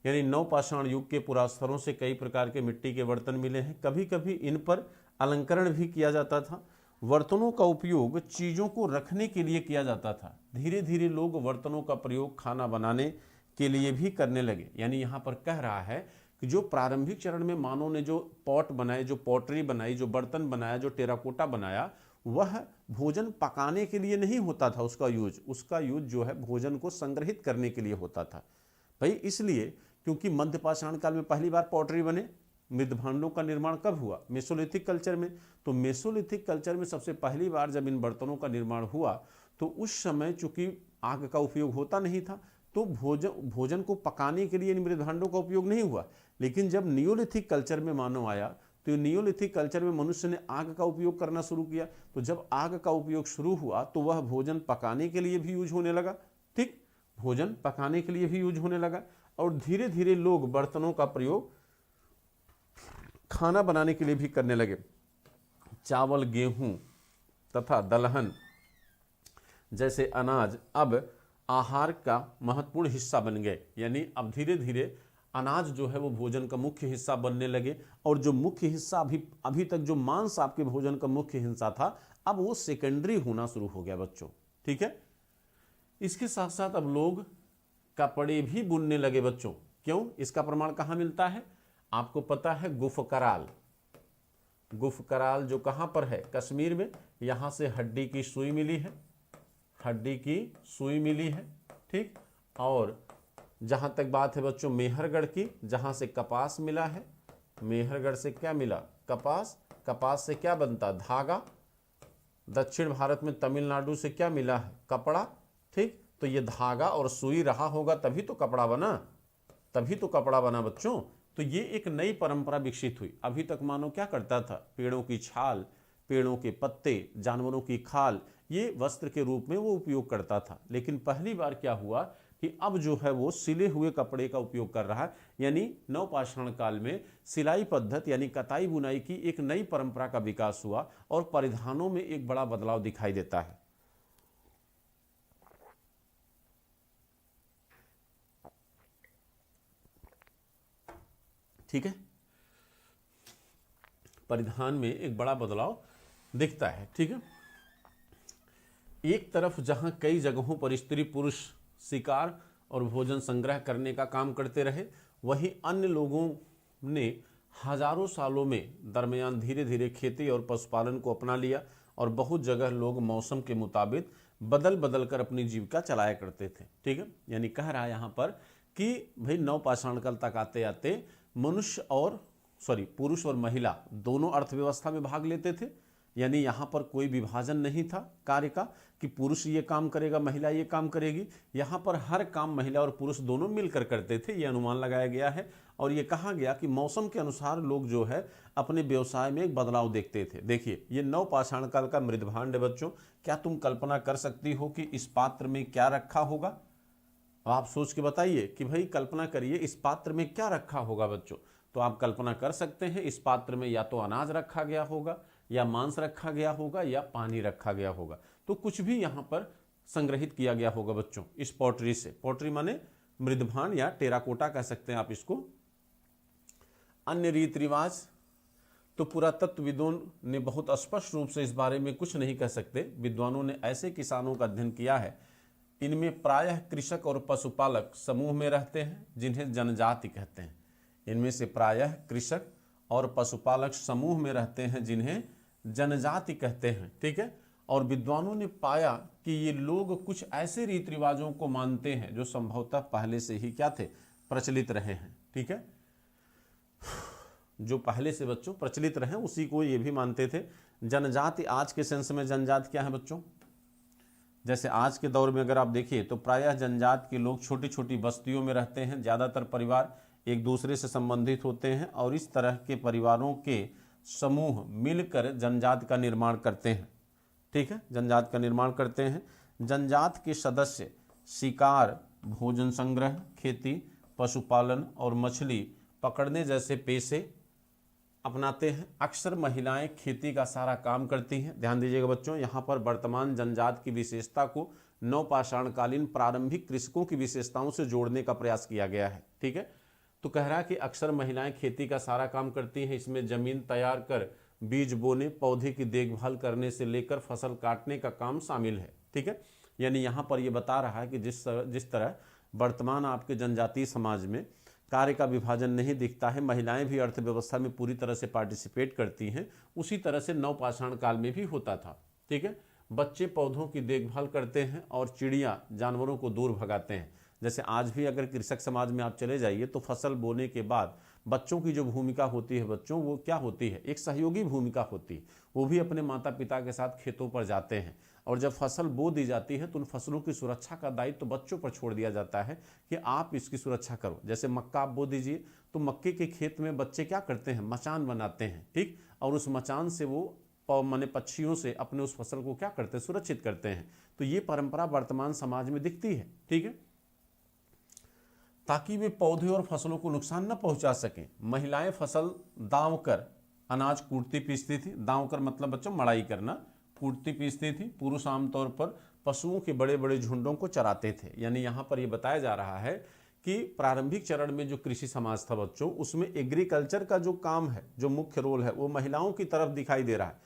यानी नवपाषाण युग के पुरास्थलों से कई प्रकार के मिट्टी के बर्तन मिले हैं। कभी कभी इन पर अलंकरण भी किया जाता था। बर्तनों का उपयोग चीज़ों को रखने के लिए किया जाता था। धीरे धीरे लोग बर्तनों का प्रयोग खाना बनाने के लिए भी करने लगे। यानी यहाँ पर कह रहा है कि जो प्रारंभिक चरण में मानव ने जो पॉट बनाए, जो पॉटरी बनाई, जो बर्तन बनाया, जो टेराकोटा बनाया, वह भोजन पकाने के लिए नहीं होता था उसका यूज जो है भोजन को संग्रहित करने के लिए होता था भाई। इसलिए क्योंकि मध्य पाषाण काल में पहली बार पॉटरी बने, मृद भांडों का निर्माण कब हुआ? मेसोलिथिक कल्चर में। तो मेसोलिथिक कल्चर में सबसे पहली बार जब इन बर्तनों का निर्माण हुआ तो उस समय चूंकि आग का उपयोग होता नहीं था तो भोजन को पकाने के लिए इन मृद भांडों का उपयोग नहीं हुआ। लेकिन जब नियोलिथिक कल्चर में मानव आया तो नियोलिथिक कल्चर में मनुष्य ने आग का उपयोग करना शुरू किया। तो जब आग का उपयोग शुरू हुआ तो वह भोजन पकाने के लिए भी यूज होने लगा। ठीक, भोजन पकाने के लिए भी यूज होने लगा और धीरे धीरे लोग बर्तनों का प्रयोग खाना बनाने के लिए भी करने लगे। चावल, गेहूं तथा दलहन जैसे अनाज अब आहार का महत्वपूर्ण हिस्सा बन गए। यानी अब धीरे धीरे अनाज जो है वो भोजन का मुख्य हिस्सा बनने लगे और जो मुख्य हिस्सा अभी तक जो मांस आपके भोजन का मुख्य हिस्सा था अब वो सेकेंडरी होना शुरू हो गया बच्चों। ठीक है, इसके साथ साथ अब लोग कपड़े भी बुनने लगे बच्चों। क्यों? इसका प्रमाण कहाँ मिलता है? आपको पता है गुफकराल। गुफकराल जो कहाँ पर है? कश्मीर में। यहाँ से हड्डी की सुई मिली है, हड्डी की सुई मिली है। ठीक, और जहाँ तक बात है बच्चों मेहरगढ़ की, जहाँ से कपास मिला है। मेहरगढ़ से क्या मिला? कपास। कपास से क्या बनता? धागा। दक्षिण भारत में तमिलनाडु से क्या मिला है? कपड़ा। ठीक, तो ये धागा और सुई रहा होगा तभी तो कपड़ा बना, तभी तो कपड़ा बना बच्चों। तो ये एक नई परंपरा विकसित हुई। अभी तक मानो क्या करता था? पेड़ों की छाल, पेड़ों के पत्ते, जानवरों की खाल, ये वस्त्र के रूप में वो उपयोग करता था। लेकिन पहली बार क्या हुआ कि अब जो है वो सिले हुए कपड़े का उपयोग कर रहा है। यानी नवपाषाण काल में सिलाई पद्धति यानी कताई बुनाई की एक नई परंपरा का विकास हुआ और परिधानों में एक बड़ा बदलाव दिखाई देता है। ठीक है, परिधान में एक बड़ा बदलाव दिखता है। ठीक है, एक तरफ जहां कई जगहों पर स्त्री पुरुष शिकार और भोजन संग्रह करने का काम करते रहे, वहीं अन्य लोगों ने हजारों सालों में दरमियान धीरे धीरे खेती और पशुपालन को अपना लिया और बहुत जगह लोग मौसम के मुताबिक बदल बदल कर अपनी जीविका चलाया करते थे। ठीक है, यानी कह रहा है यहाँ पर कि भाई नवपाषाण काल तक आते आते पुरुष और महिला दोनों अर्थव्यवस्था में भाग लेते थे। यानी यहाँ पर कोई विभाजन नहीं था कार्य का कि पुरुष ये काम करेगा, महिला ये काम करेगी। यहाँ पर हर काम महिला और पुरुष दोनों मिलकर करते थे, ये अनुमान लगाया गया है। और ये कहा गया कि मौसम के अनुसार लोग जो है अपने व्यवसाय में एक बदलाव देखते थे। देखिए, ये नवपाषाण काल का मृदभांड है बच्चों। क्या तुम कल्पना कर सकती हो कि इस पात्र में क्या रखा होगा? आप सोच के बताइए कि भाई कल्पना करिए इस पात्र में क्या रखा होगा बच्चों। तो आप कल्पना कर सकते हैं इस पात्र में या तो अनाज रखा गया होगा, या मांस रखा गया होगा, या पानी रखा गया होगा। तो कुछ भी यहाँ पर संग्रहित किया गया होगा बच्चों इस पॉटरी से। पॉटरी माने मृदभांड या टेराकोटा कह सकते हैं आप इसको। अन्य रीति रिवाज तो पुरातत्वविदों ने बहुत स्पष्ट रूप से इस बारे में कुछ नहीं कह सकते। विद्वानों ने ऐसे किसानों का अध्ययन किया है, इनमें प्रायः कृषक और पशुपालक समूह में रहते हैं जिन्हें जनजाति कहते हैं। इनमें से प्रायः कृषक और पशुपालक समूह में रहते हैं जिन्हें जनजाति कहते हैं। ठीक है, और विद्वानों ने पाया कि ये लोग कुछ ऐसे रीति रिवाजों को मानते हैं जो संभवतः पहले से ही क्या थे? प्रचलित रहे हैं। ठीक है, जो पहले से बच्चों प्रचलित रहे उसी को ये भी मानते थे। जनजाति, आज के सेंस में जनजाति क्या है बच्चों? जैसे आज के दौर में अगर आप देखिए तो प्रायः जनजाति के लोग छोटी छोटी बस्तियों में रहते हैं। ज़्यादातर परिवार एक दूसरे से संबंधित होते हैं और इस तरह के परिवारों के समूह मिलकर जनजाति का निर्माण करते हैं। ठीक है, जनजाति का निर्माण करते हैं। जनजाति के सदस्य शिकार, भोजन संग्रह, खेती, पशुपालन और मछली पकड़ने जैसे पेशे अपनाते हैं। अक्सर महिलाएं खेती का सारा काम करती हैं। ध्यान दीजिएगा बच्चों, यहाँ पर वर्तमान जनजाति की विशेषता को नवपाषाणकालीन प्रारंभिक कृषकों की विशेषताओं से जोड़ने का प्रयास किया गया है। ठीक है, तो कह रहा है कि अक्सर महिलाएं खेती का सारा काम करती हैं। इसमें जमीन तैयार कर बीज बोने, पौधे की देखभाल करने से लेकर फसल काटने का काम शामिल है। ठीक है, यानी यहाँ पर ये बता रहा है कि जिस तरह वर्तमान आपके जनजातीय समाज में कार्य का विभाजन नहीं दिखता है, महिलाएं भी अर्थव्यवस्था में पूरी तरह से पार्टिसिपेट करती हैं, उसी तरह से नवपाषाण काल में भी होता था। ठीक है। बच्चे पौधों की देखभाल करते हैं और चिड़िया जानवरों को दूर भगाते हैं। जैसे आज भी अगर कृषक समाज में आप चले जाइए तो फसल बोने के बाद बच्चों की जो भूमिका होती है बच्चों, वो क्या होती है, एक सहयोगी भूमिका होती है। वो भी अपने माता पिता के साथ खेतों पर जाते हैं और जब फसल बो दी जाती है तो उन फसलों की सुरक्षा का दायित्व तो बच्चों पर छोड़ दिया जाता है कि आप इसकी सुरक्षा करो। जैसे मक्का आप बो दीजिए तो मक्के के खेत में बच्चे क्या करते हैं, मचान बनाते हैं, ठीक, और उस मचान से वो माने पक्षियों से अपने उस फसल को क्या करते हैं, सुरक्षित करते हैं। तो ये परंपरा वर्तमान समाज में दिखती है, ठीक है। ताकि वे पौधे और फसलों को नुकसान न पहुंचा सकें, महिलाएं फसल दांव कर अनाज कूटती पीसती थी। दांव कर मतलब बच्चों मड़ाई करना, कूटती पीसती थी। पुरुष आमतौर पर पशुओं के बड़े बड़े झुंडों को चराते थे। यानी यहाँ पर यह बताया जा रहा है कि प्रारंभिक चरण में जो कृषि समाज था बच्चों, उसमें एग्रीकल्चर का जो काम है, जो मुख्य रोल है, वो महिलाओं की तरफ दिखाई दे रहा है।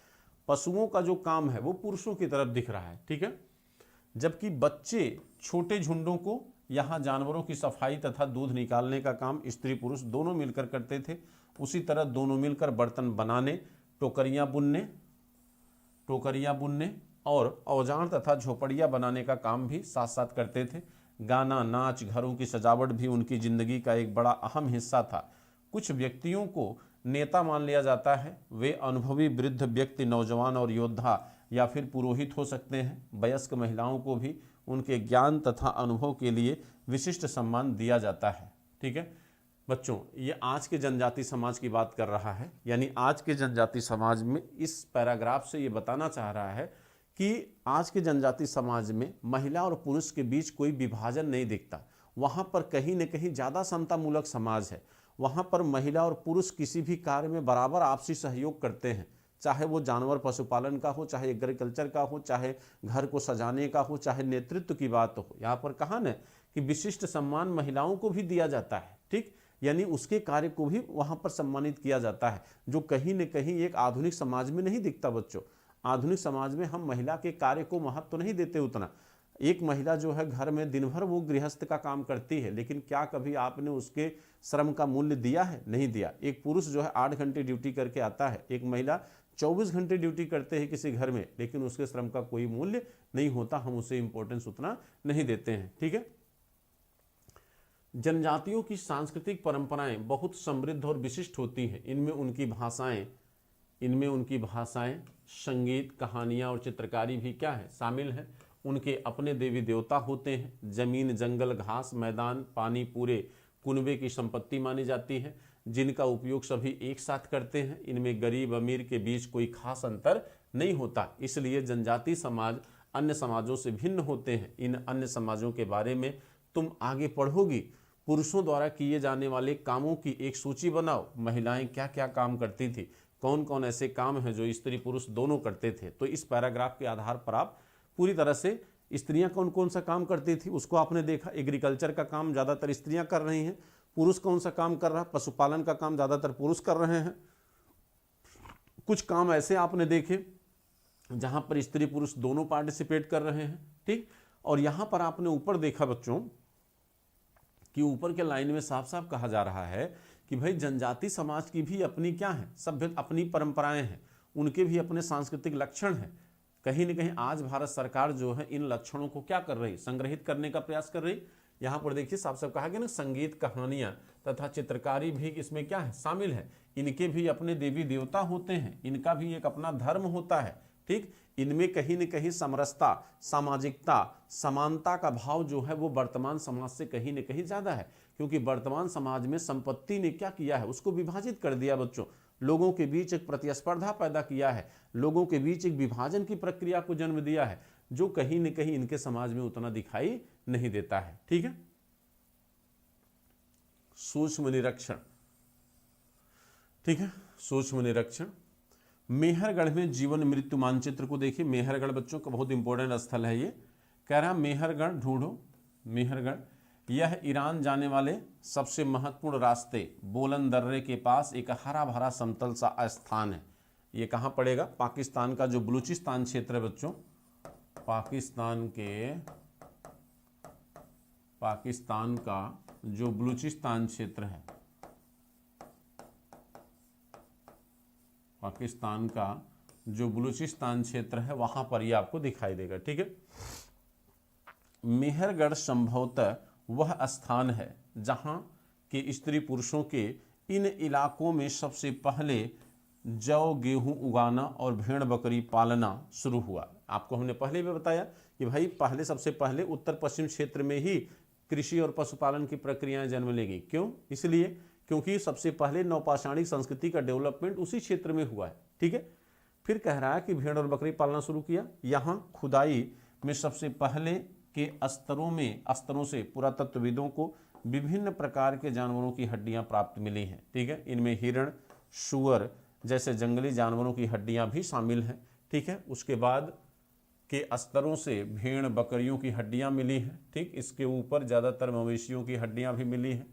पशुओं का जो काम है वो पुरुषों की तरफ दिख रहा है, ठीक है। जबकि बच्चे छोटे झुंडों को, यहाँ जानवरों की सफाई तथा दूध निकालने का काम स्त्री पुरुष दोनों मिलकर करते थे। उसी तरह दोनों मिलकर बर्तन बनाने, टोकरियां बुनने और औजार तथा झोपड़ियां बनाने का काम भी साथ साथ करते थे। गाना, नाच, घरों की सजावट भी उनकी जिंदगी का एक बड़ा अहम हिस्सा था। कुछ व्यक्तियों को नेता मान लिया जाता है। वे अनुभवी वृद्ध व्यक्ति, नौजवान और योद्धा या फिर पुरोहित हो सकते हैं। वयस्क महिलाओं को भी उनके ज्ञान तथा अनुभव के लिए विशिष्ट सम्मान दिया जाता है, ठीक है। बच्चों, ये आज के जनजाति समाज की बात कर रहा है। यानी आज के जनजाति समाज में इस पैराग्राफ से ये बताना चाह रहा है कि आज के जनजाति समाज में महिला और पुरुष के बीच कोई विभाजन नहीं दिखता। वहाँ पर कहीं न कहीं ज़्यादा समतामूलक समाज है। वहाँ पर महिला और पुरुष किसी भी कार्य में बराबर आपसी सहयोग करते हैं, चाहे वो जानवर पशुपालन का हो, चाहे एग्रीकल्चर का हो, चाहे घर को सजाने का हो, चाहे नेतृत्व की बात हो। यहाँ पर कहा न कि विशिष्ट सम्मान महिलाओं को भी दिया जाता है, ठीक, यानी उसके कार्य को भी वहाँ पर सम्मानित किया जाता है, जो कहीं न कहीं एक आधुनिक समाज में नहीं दिखता बच्चों। आधुनिक समाज में हम महिला के कार्य को महत्व नहीं देते उतना। एक महिला जो है घर में दिन भर वो गृहस्थ का काम करती है, लेकिन क्या कभी आपने उसके श्रम का मूल्य दिया है? नहीं दिया। एक पुरुष जो है 8 घंटे ड्यूटी करके आता है, एक महिला 24 घंटे ड्यूटी करते हैं किसी घर में, लेकिन उसके श्रम का कोई मूल्य नहीं होता, हम उसे इंपॉर्टेंस उतना नहीं देते हैं, ठीक है। जनजातियों की सांस्कृतिक परंपराएं बहुत समृद्ध और विशिष्ट होती हैं। इनमें उनकी भाषाएं, संगीत, कहानियां और चित्रकारी भी क्या है, शामिल है। उनके अपने देवी देवता होते हैं। जमीन, जंगल, घास, मैदान, पानी पूरे कुनबे की संपत्ति मानी जाती है, जिनका उपयोग सभी एक साथ करते हैं। इनमें गरीब अमीर के बीच कोई खास अंतर नहीं होता, इसलिए जनजाति समाज अन्य समाजों से भिन्न होते हैं। इन अन्य समाजों के बारे में तुम आगे पढ़ोगी। पुरुषों द्वारा किए जाने वाले कामों की एक सूची बनाओ। महिलाएं क्या क्या काम करती थी, कौन कौन ऐसे काम हैं जो स्त्री पुरुष दोनों करते थे। तो इस पैराग्राफ के आधार पर आप पूरी तरह से स्त्रियां कौन कौन सा काम करती थी उसको आपने देखा। एग्रीकल्चर का काम ज़्यादातर स्त्रियां कर रही हैं। पुरुष कौन सा काम कर रहा है, पशुपालन का काम ज़्यादातर पुरुष कर रहे हैं। कुछ काम ऐसे आपने देखे जहां पर स्त्री पुरुष दोनों पार्टिसिपेट कर रहे हैं, ठीक। और यहां पर आपने ऊपर देखा बच्चों कि ऊपर के लाइन में साफ साफ कहा जा रहा है कि भाई जनजाति समाज की भी अपनी क्या है, सभ्य अपनी परंपराएं हैं, उनके भी अपने सांस्कृतिक लक्षण हैं। कहीं न कहीं आज भारत सरकार जो है इन लक्षणों को क्या कर रही, संग्रहित करने का प्रयास कर रही। यहाँ पर देखिए साफ साफ कहा गया ना, संगीत, कहानियां तथा चित्रकारी भी इसमें क्या है, शामिल है। इनके भी अपने देवी देवता होते हैं, इनका भी एक अपना धर्म होता है, ठीक। इनमें कहीं न कहीं समरसता, सामाजिकता, समानता का भाव जो है वो वर्तमान समाज से कहीं न कहीं ज्यादा है, क्योंकि वर्तमान समाज में संपत्ति ने क्या किया है, उसको विभाजित कर दिया बच्चों। लोगों के बीच एक प्रतिस्पर्धा पैदा किया है, लोगों के बीच एक विभाजन की प्रक्रिया को जन्म दिया है, जो कहीं न कहीं इनके समाज में उतना दिखाई नहीं देता है, ठीक है। सूक्ष्म निरीक्षण, ठीक है, सूक्ष्म निरीक्षण। मेहरगढ़ में जीवन मृत्यु मानचित्र को देखिए। मेहरगढ़ बच्चों का बहुत इंपॉर्टेंट स्थल है ये। कह रहा मेहरगढ़ ढूंढो। मेहरगढ़ यह ईरान जाने वाले सबसे महत्वपूर्ण रास्ते बोलन दर्रे के पास एक हरा भरा समतल सा स्थान है। ये कहाँ पड़ेगा, पाकिस्तान का जो बलूचिस्तान क्षेत्र है बच्चों, पाकिस्तान का जो बलूचिस्तान क्षेत्र है, पाकिस्तान का जो बलूचिस्तान क्षेत्र है वहां पर ये आपको दिखाई देगा। ठीक है, मेहरगढ़ संभवतः वह स्थान है जहां के स्त्री पुरुषों के इन इलाकों में सबसे पहले जौ गेहूं उगाना और भेड़ बकरी पालना शुरू हुआ। आपको हमने पहले भी बताया कि भाई पहले सबसे पहले उत्तर पश्चिम क्षेत्र में ही कृषि और पशुपालन की प्रक्रियाएं जन्म लेंगी। क्यों? इसलिए क्योंकि सबसे पहले नवपाषाणिक संस्कृति का डेवलपमेंट उसी क्षेत्र में हुआ है। ठीक है, फिर कह रहा है कि भेड़ और बकरी पालना शुरू किया। यहाँ खुदाई में सबसे पहले के स्तरों से पुरातत्वविदों को विभिन्न प्रकार के जानवरों की हड्डियां प्राप्त मिली हैं। ठीक है, इनमें हिरण, सूअर जैसे जंगली जानवरों की हड्डियां भी शामिल हैं। ठीक है, उसके बाद के स्तरों से भेड़ बकरियों की हड्डियां मिली हैं। ठीक, इसके ऊपर ज़्यादातर मवेशियों की हड्डियां भी मिली हैं।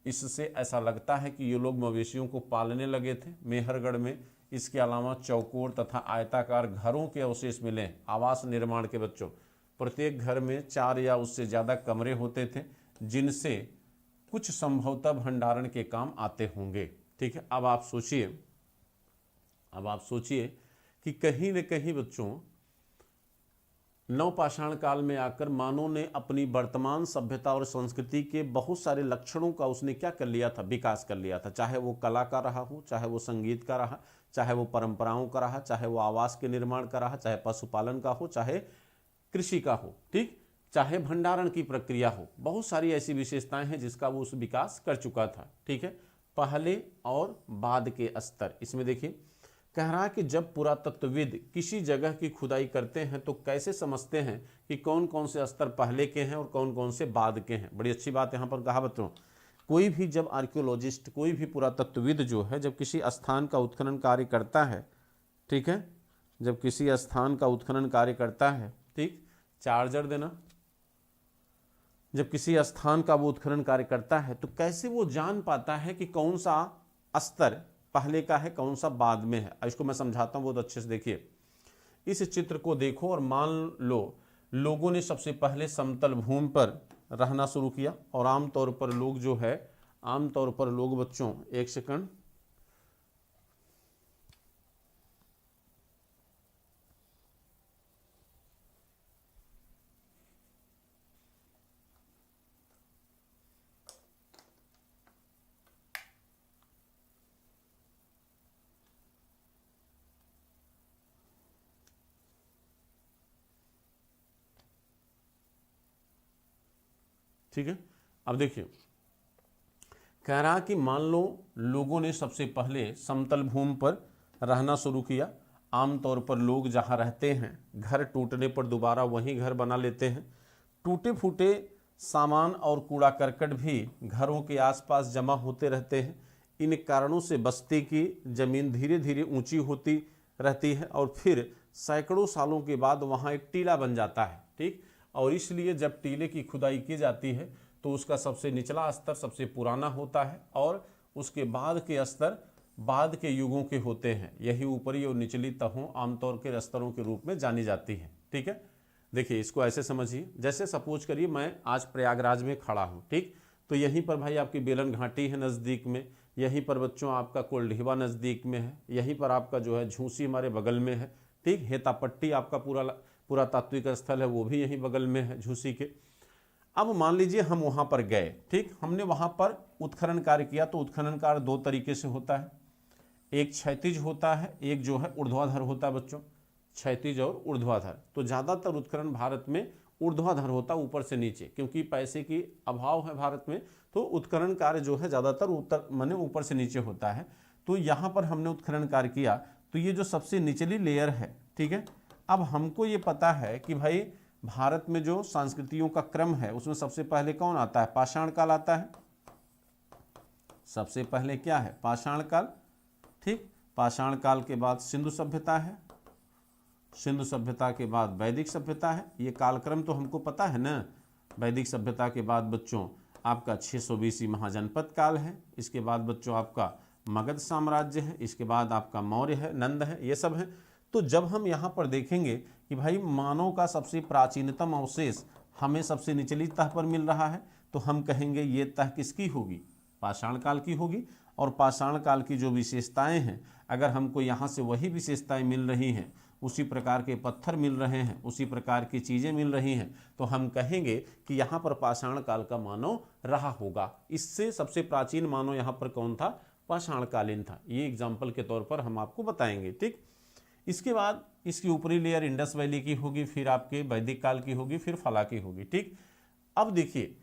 इससे ऐसा लगता है कि ये लोग मवेशियों को पालने लगे थे मेहरगढ़ में। इसके अलावा चौकोर तथा आयताकार घरों के अवशेष मिले हैं। आवास निर्माण के बच्चों, प्रत्येक घर में 4 या उससे ज़्यादा कमरे होते थे जिनसे कुछ संभवतः भंडारण के काम आते होंगे। ठीक है, अब आप सोचिए कि कहीं न कहीं बच्चों नवपाषाण काल में आकर मानव ने अपनी वर्तमान सभ्यता और संस्कृति के बहुत सारे लक्षणों का उसने क्या कर लिया था, विकास कर लिया था। चाहे वो कला का रहा हो, चाहे वो संगीत का रहा, चाहे वो परंपराओं का रहा, चाहे वो आवास के निर्माण का रहा, चाहे पशुपालन का हो, चाहे कृषि का हो, ठीक, चाहे भंडारण की प्रक्रिया हो। बहुत सारी ऐसी विशेषताएं हैं जिसका वो उस विकास कर चुका था। ठीक है, पहले और बाद के स्तर। इसमें देखिए कह रहा है कि जब पुरातत्वविद किसी जगह की खुदाई करते हैं तो कैसे समझते हैं कि कौन कौन से स्तर पहले के हैं और कौन कौन से बाद के हैं। बड़ी अच्छी बात यहाँ पर कहा बच्चों, कोई भी जब आर्कियोलॉजिस्ट, कोई भी पुरातत्वविद जो है जब किसी स्थान का उत्खनन कार्य करता है, ठीक है, जब किसी स्थान का उत्खनन कार्य करता है, ठीक, चार्जर देना, जब किसी स्थान का वो उत्खनन कार्य करता है तो कैसे वो जान पाता है कि कौन सा स्तर पहले का है, कौन सा बाद में है। इसको मैं समझाता हूं, बहुत अच्छे से देखिए। इस चित्र को देखो और मान लो लोगों ने सबसे पहले समतल भूमि पर रहना शुरू किया और आमतौर पर लोग जो है, आमतौर पर लोग बच्चों, एक सेकंड, ठीक है। अब देखिए कह रहा कि मान लो लोगों ने सबसे पहले समतल भूमि पर रहना शुरू किया। आमतौर पर लोग जहाँ रहते हैं, घर टूटने पर दोबारा वहीं घर बना लेते हैं। टूटे फूटे सामान और कूड़ा करकट भी घरों के आसपास जमा होते रहते हैं। इन कारणों से बस्ती की जमीन धीरे धीरे ऊंची होती रहती है और फिर सैकड़ों सालों के बाद वहाँ एक टीला बन जाता है। ठीक, और इसलिए जब टीले की खुदाई की जाती है तो उसका सबसे निचला स्तर सबसे पुराना होता है और उसके बाद के स्तर बाद के युगों के होते हैं। यही ऊपरी और निचली तहों आमतौर के स्तरों के रूप में जानी जाती है। ठीक है, देखिए इसको ऐसे समझिए, जैसे सपोज करिए मैं आज प्रयागराज में खड़ा हूँ, ठीक, तो यहीं पर भाई आपकी बेलन घाटी है नज़दीक में, यहीं पर बच्चों आपका कोल्ढीवा नज़दीक में है, यहीं पर आपका जो है झूसी हमारे बगल में है। ठीक, हेतापट्टी आपका पुरातात्विक स्थल है, वो भी यहीं बगल में है झूसी के। अब मान लीजिए हम वहाँ पर गए, ठीक, हमने वहाँ पर उत्खनन कार्य किया। तो उत्खनन कार्य 2 तरीके से होता है, एक क्षैतिज होता है, एक जो है ऊर्ध्वाधर होता है बच्चों, क्षैतिज और ऊर्ध्वाधर। तो ज़्यादातर उत्खनन भारत में ऊर्ध्वाधर होता है, ऊपर से नीचे, क्योंकि पैसे की अभाव है भारत में, तो उत्खनन कार्य जो है ज़्यादातर ऊपर से नीचे होता है। तो यहाँ पर हमने उत्खनन कार्य किया तो ये जो सबसे निचली लेयर है, ठीक है, अब हमको ये पता है कि भाई भारत में जो संस्कृतियों का क्रम है उसमें सबसे पहले कौन आता है, पाषाण काल आता है। सबसे पहले क्या है, पाषाण काल। ठीक, पाषाण काल के बाद सिंधु सभ्यता है, सिंधु सभ्यता के बाद वैदिक सभ्यता है। ये कालक्रम तो हमको पता है ना। वैदिक सभ्यता के बाद बच्चों आपका 620 महाजनपद काल है। इसके बाद बच्चों आपका मगध साम्राज्य है। इसके बाद आपका मौर्य है, नंद है, ये सब है। तो जब हम यहाँ पर देखेंगे कि भाई मानव का सबसे प्राचीनतम अवशेष हमें सबसे निचली तह पर मिल रहा है, तो हम कहेंगे ये तह किसकी होगी, पाषाण काल की होगी। और पाषाण काल की जो विशेषताएं हैं, अगर हमको यहाँ से वही विशेषताएं मिल रही हैं, उसी प्रकार के पत्थर मिल रहे हैं, उसी प्रकार की चीज़ें मिल रही हैं, तो हम कहेंगे कि यहाँ पर पाषाण काल का मानव रहा होगा। इससे सबसे प्राचीन मानव यहाँ पर कौन था? पाषाणकालीन था। ये एग्जाम्पल के तौर पर हम आपको बताएंगे। ठीक, इसके बाद इसकी ऊपरी लेयर इंडस वैली की होगी, फिर आपके वैदिक काल की होगी, फिर फला की होगी। ठीक, अब देखिए,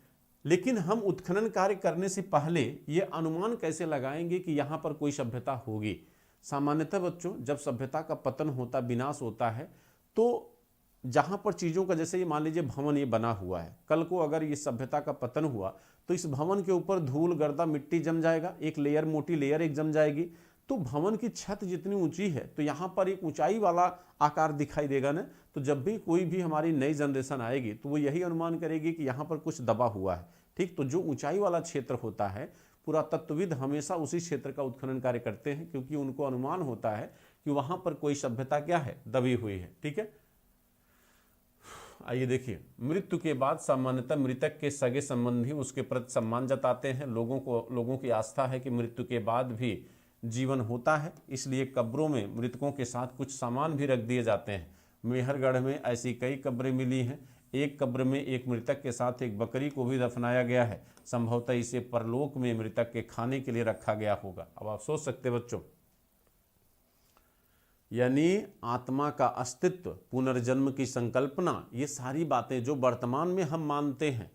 लेकिन हम उत्खनन कार्य करने से पहले ये अनुमान कैसे लगाएंगे कि यहाँ पर कोई सभ्यता होगी? सामान्यतः बच्चों, जब सभ्यता का पतन होता, विनाश होता है, तो जहाँ पर चीज़ों का, जैसे ये मान लीजिए भवन ये बना हुआ है, कल को अगर ये सभ्यता का पतन हुआ तो इस भवन के ऊपर धूल गर्दा मिट्टी जम जाएगा, एक लेयर, मोटी लेयर एक जम जाएगी। तो भवन की छत जितनी ऊंची है तो यहाँ पर एक ऊंचाई वाला आकार दिखाई देगा ना। तो जब भी कोई भी हमारी नई जनरेशन आएगी तो वो यही अनुमान करेगी कि यहाँ पर कुछ दबा हुआ है। ठीक, तो जो ऊंचाई वाला क्षेत्र होता है, पुरातत्वविद हमेशा उसी क्षेत्र का उत्खनन कार्य करते हैं, क्योंकि उनको अनुमान होता है कि वहां पर कोई सभ्यता क्या है, दबी हुई है। ठीक है, आइए देखिए, मृत्यु के बाद सामान्यतः मृतक के सगे संबंधी उसके प्रति सम्मान जताते हैं। लोगों की आस्था है कि मृत्यु के बाद भी जीवन होता है, इसलिए कब्रों में मृतकों के साथ कुछ सामान भी रख दिए जाते हैं। मेहरगढ़ में ऐसी कई कब्रें मिली हैं। एक कब्र में एक मृतक के साथ एक बकरी को भी दफनाया गया है। संभवतः इसे परलोक में मृतक के खाने के लिए रखा गया होगा। अब आप सोच सकते बच्चों, यानी आत्मा का अस्तित्व, पुनर्जन्म की संकल्पना, ये सारी बातें जो वर्तमान में हम मानते हैं,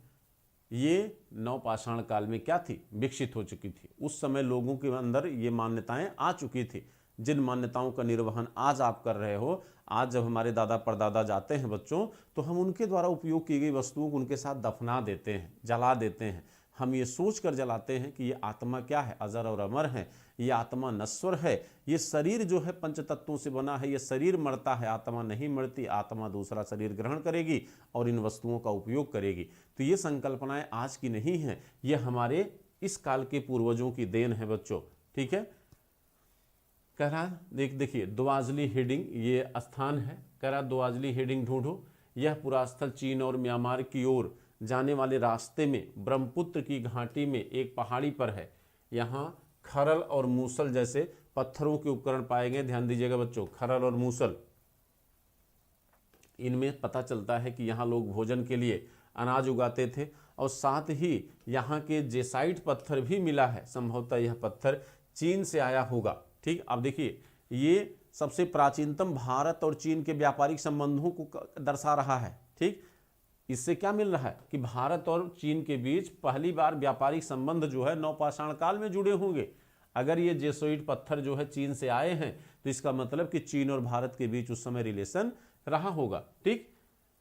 ये नवपाषाण काल में क्या थी, विकसित हो चुकी थी। उस समय लोगों के अंदर ये मान्यताएं आ चुकी थी। जिन मान्यताओं का निर्वहन आज आप कर रहे हो, आज जब हमारे दादा परदादा जाते हैं बच्चों, तो हम उनके द्वारा उपयोग की गई वस्तुओं को उनके साथ दफना देते हैं, जला देते हैं। हम ये सोच कर जलाते हैं कि ये आत्मा क्या है, अजर और अमर है, ये आत्मा नश्वर है, ये शरीर जो है पंच तत्वों से बना है, ये शरीर मरता है, आत्मा नहीं मरती, आत्मा दूसरा शरीर ग्रहण करेगी और इन वस्तुओं का उपयोग करेगी। तो ये संकल्पनाएं आज की नहीं हैं, ये हमारे इस काल के पूर्वजों की देन है बच्चों। ठीक है, कह रहा देखिए दुआजली हेडिंग ये स्थान है। कह रहा दुआजली हेडिंग ढूंढो। यह पुरास्थल चीन और म्यांमार की ओर जाने वाले रास्ते में ब्रह्मपुत्र की घाटी में एक पहाड़ी पर है। यहाँ खरल और मूसल जैसे पत्थरों के उपकरण पाए गए। ध्यान दीजिएगा बच्चों, खरल और मूसल, इनमें पता चलता है कि यहाँ लोग भोजन के लिए अनाज उगाते थे। और साथ ही यहाँ के जेसाइट पत्थर भी मिला है। संभवतः यह पत्थर चीन से आया होगा। ठीक, अब देखिए, ये सबसे प्राचीनतम भारत और चीन के व्यापारिक संबंधों को दर्शा रहा है। ठीक, इससे क्या मिल रहा है कि भारत और चीन के बीच पहली बार व्यापारिक संबंध जो है नवपाषाण काल में जुड़े होंगे। अगर ये जेसोइट पत्थर जो है चीन से आए हैं तो इसका मतलब कि चीन और भारत के बीच उस समय रिलेशन रहा होगा। ठीक,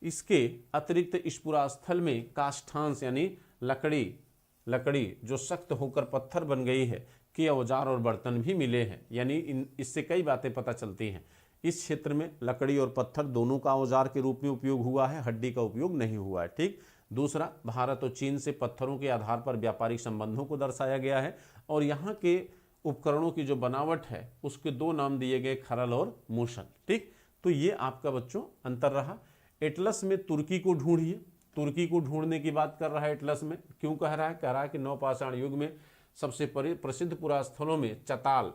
इसके अतिरिक्त इस पुरास्थल में काष्ठांश यानी लकड़ी जो सख्त होकर पत्थर बन गई है के औजार और बर्तन भी मिले हैं। यानी इससे कई बातें पता चलती हैं। इस क्षेत्र में लकड़ी और पत्थर दोनों का औजार के रूप में उपयोग हुआ है, हड्डी का उपयोग नहीं हुआ है। ठीक, दूसरा, भारत और चीन से पत्थरों के आधार पर व्यापारिक संबंधों को दर्शाया गया है। और यहाँ के उपकरणों की जो बनावट है उसके दो नाम दिए गए, खरल और मूसल। ठीक, तो ये आपका बच्चों अंतर रहा। एटलस में तुर्की को ढूंढिए। तुर्की को ढूंढने की बात कर रहा है एटलस में। क्यों कह रहा है कि नवपाषाण युग में सबसे प्रसिद्ध पुरास्थलों में चताल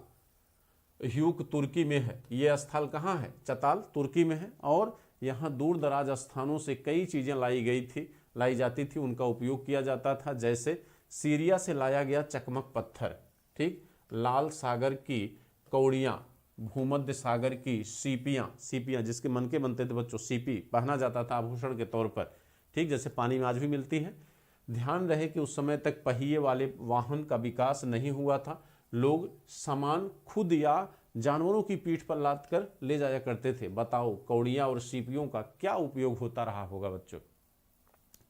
ह्यूक तुर्की में है। ये स्थल कहाँ है? चताल तुर्की में है। और यहाँ दूर दराज स्थानों से कई चीज़ें लाई जाती थी, उनका उपयोग किया जाता था। जैसे सीरिया से लाया गया चकमक पत्थर, ठीक, लाल सागर की कौड़ियाँ, भूमध्य सागर की सीपियाँ जिसके मन के बनते थे बच्चों, सीपी पहना जाता था आभूषण के तौर पर। ठीक, जैसे पानी में आज भी मिलती है। ध्यान रहे कि उस समय तक पहिए वाले वाहन का विकास नहीं हुआ था। लोग सामान खुद या जानवरों की पीठ पर लाद कर ले जाया करते थे। बताओ कौड़ियाँ और सीपियों का क्या उपयोग होता रहा होगा बच्चों?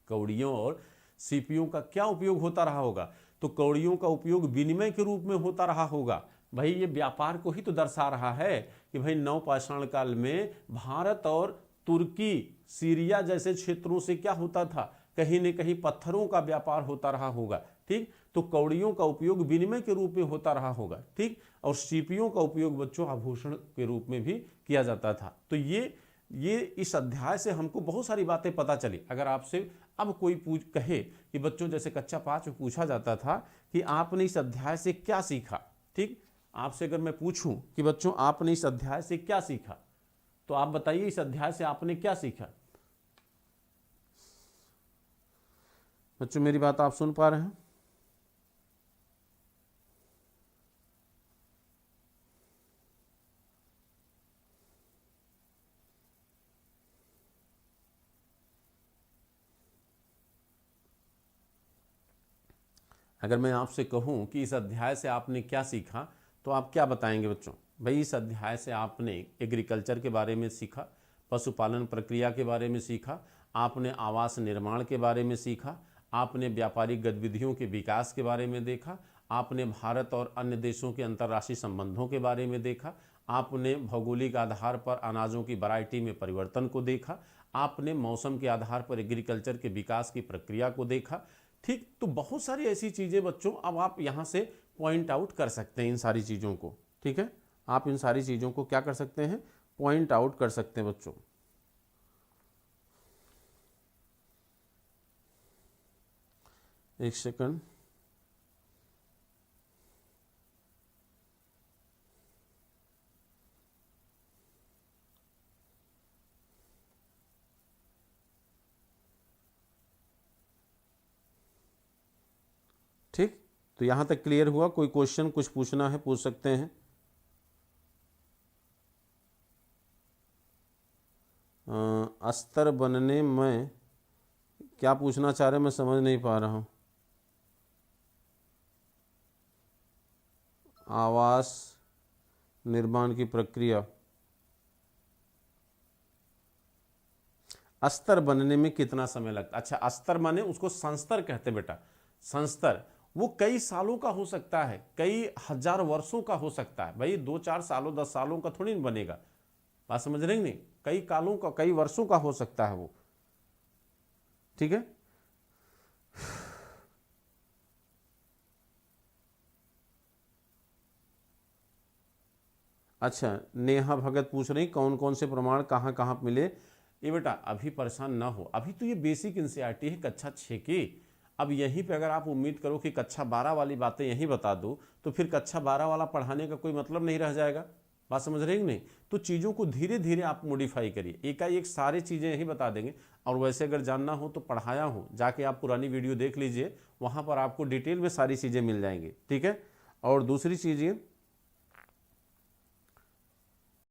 कौड़ियों और सीपियों का क्या उपयोग होता रहा होगा? तो कौड़ियों का उपयोग विनिमय के रूप में होता रहा होगा। भाई ये व्यापार को ही तो दर्शा रहा है कि भाई नवपाषाण काल में भारत और तुर्की, सीरिया जैसे क्षेत्रों से क्या होता था, कहीं न कहीं पत्थरों का व्यापार होता रहा होगा। ठीक, तो कौड़ियों का उपयोग विनिमय के रूप में होता रहा होगा। ठीक, और सीपियों का उपयोग बच्चों आभूषण के रूप में भी किया जाता था। तो ये इस अध्याय से हमको बहुत सारी बातें पता चली। अगर आपसे अब कोई कहे कि बच्चों जैसे कक्षा 5 में पूछा जाता था कि आपने इस अध्याय से क्या सीखा। ठीक, आपसे अगर मैं पूछूं कि बच्चों आपने इस अध्याय से क्या सीखा, तो आप बताइए इस अध्याय से आपने क्या सीखा। बच्चों मेरी बात आप सुन पा रहे हैं? अगर मैं आपसे कहूं कि इस अध्याय से आपने क्या सीखा, तो आप क्या बताएंगे बच्चों? भाई इस अध्याय से आपने एग्रीकल्चर के बारे में सीखा, पशुपालन प्रक्रिया के बारे में सीखा, आपने आवास निर्माण के बारे में सीखा, आपने व्यापारिक गतिविधियों के विकास के बारे में देखा, आपने भारत और अन्य देशों के अंतर्राष्ट्रीय संबंधों के बारे में देखा, आपने भौगोलिक आधार पर अनाजों की वैरायटी में परिवर्तन को देखा, आपने मौसम के आधार पर एग्रीकल्चर के विकास की प्रक्रिया को देखा। ठीक, तो बहुत सारी ऐसी चीज़ें बच्चों अब आप यहाँ से पॉइंट आउट कर सकते हैं इन सारी चीज़ों को। ठीक है, आप इन सारी चीज़ों को क्या कर सकते हैं? पॉइंट आउट कर सकते हैं बच्चों। एक सेकंड, ठीक, तो यहाँ तक क्लियर हुआ? कोई क्वेश्चन कुछ पूछना है पूछ सकते हैं। अस्तर बनने में क्या पूछना चाह रहे हैं, मैं समझ नहीं पा रहा हूँ। आवास निर्माण की प्रक्रिया, अस्तर बनने में कितना समय लगता? अच्छा, अस्तर माने उसको संस्तर कहते बेटा। संस्तर वो कई सालों का हो सकता है, कई हजार वर्षों का हो सकता है। भाई 2-4 सालों 10 सालों का थोड़ी बनेगा। बात समझ रहे हैं नहीं? कई कालों का, कई वर्षों का हो सकता है वो। ठीक है, अच्छा नेहा भगत पूछ रही कौन कौन से प्रमाण कहाँ कहाँ मिले। ये बेटा अभी परेशान ना हो, अभी तो ये बेसिक एनसीईआरटी है कक्षा 6 की। अब यहीं पे अगर आप उम्मीद करो कि कक्षा 12 वाली बातें यहीं बता दो, तो फिर कक्षा 12 वाला पढ़ाने का कोई मतलब नहीं रह जाएगा। बात समझ रहे हैं नहीं? तो चीज़ों को धीरे धीरे आप मॉडिफाई करिए, एकाएक सारी चीज़ें यहीं बता देंगे। और वैसे अगर जानना हो तो पढ़ाया हूँ, जाके आप पुरानी वीडियो देख लीजिए, वहाँ पर आपको डिटेल में सारी चीज़ें मिल जाएंगी। ठीक है, और दूसरी चीज़ ये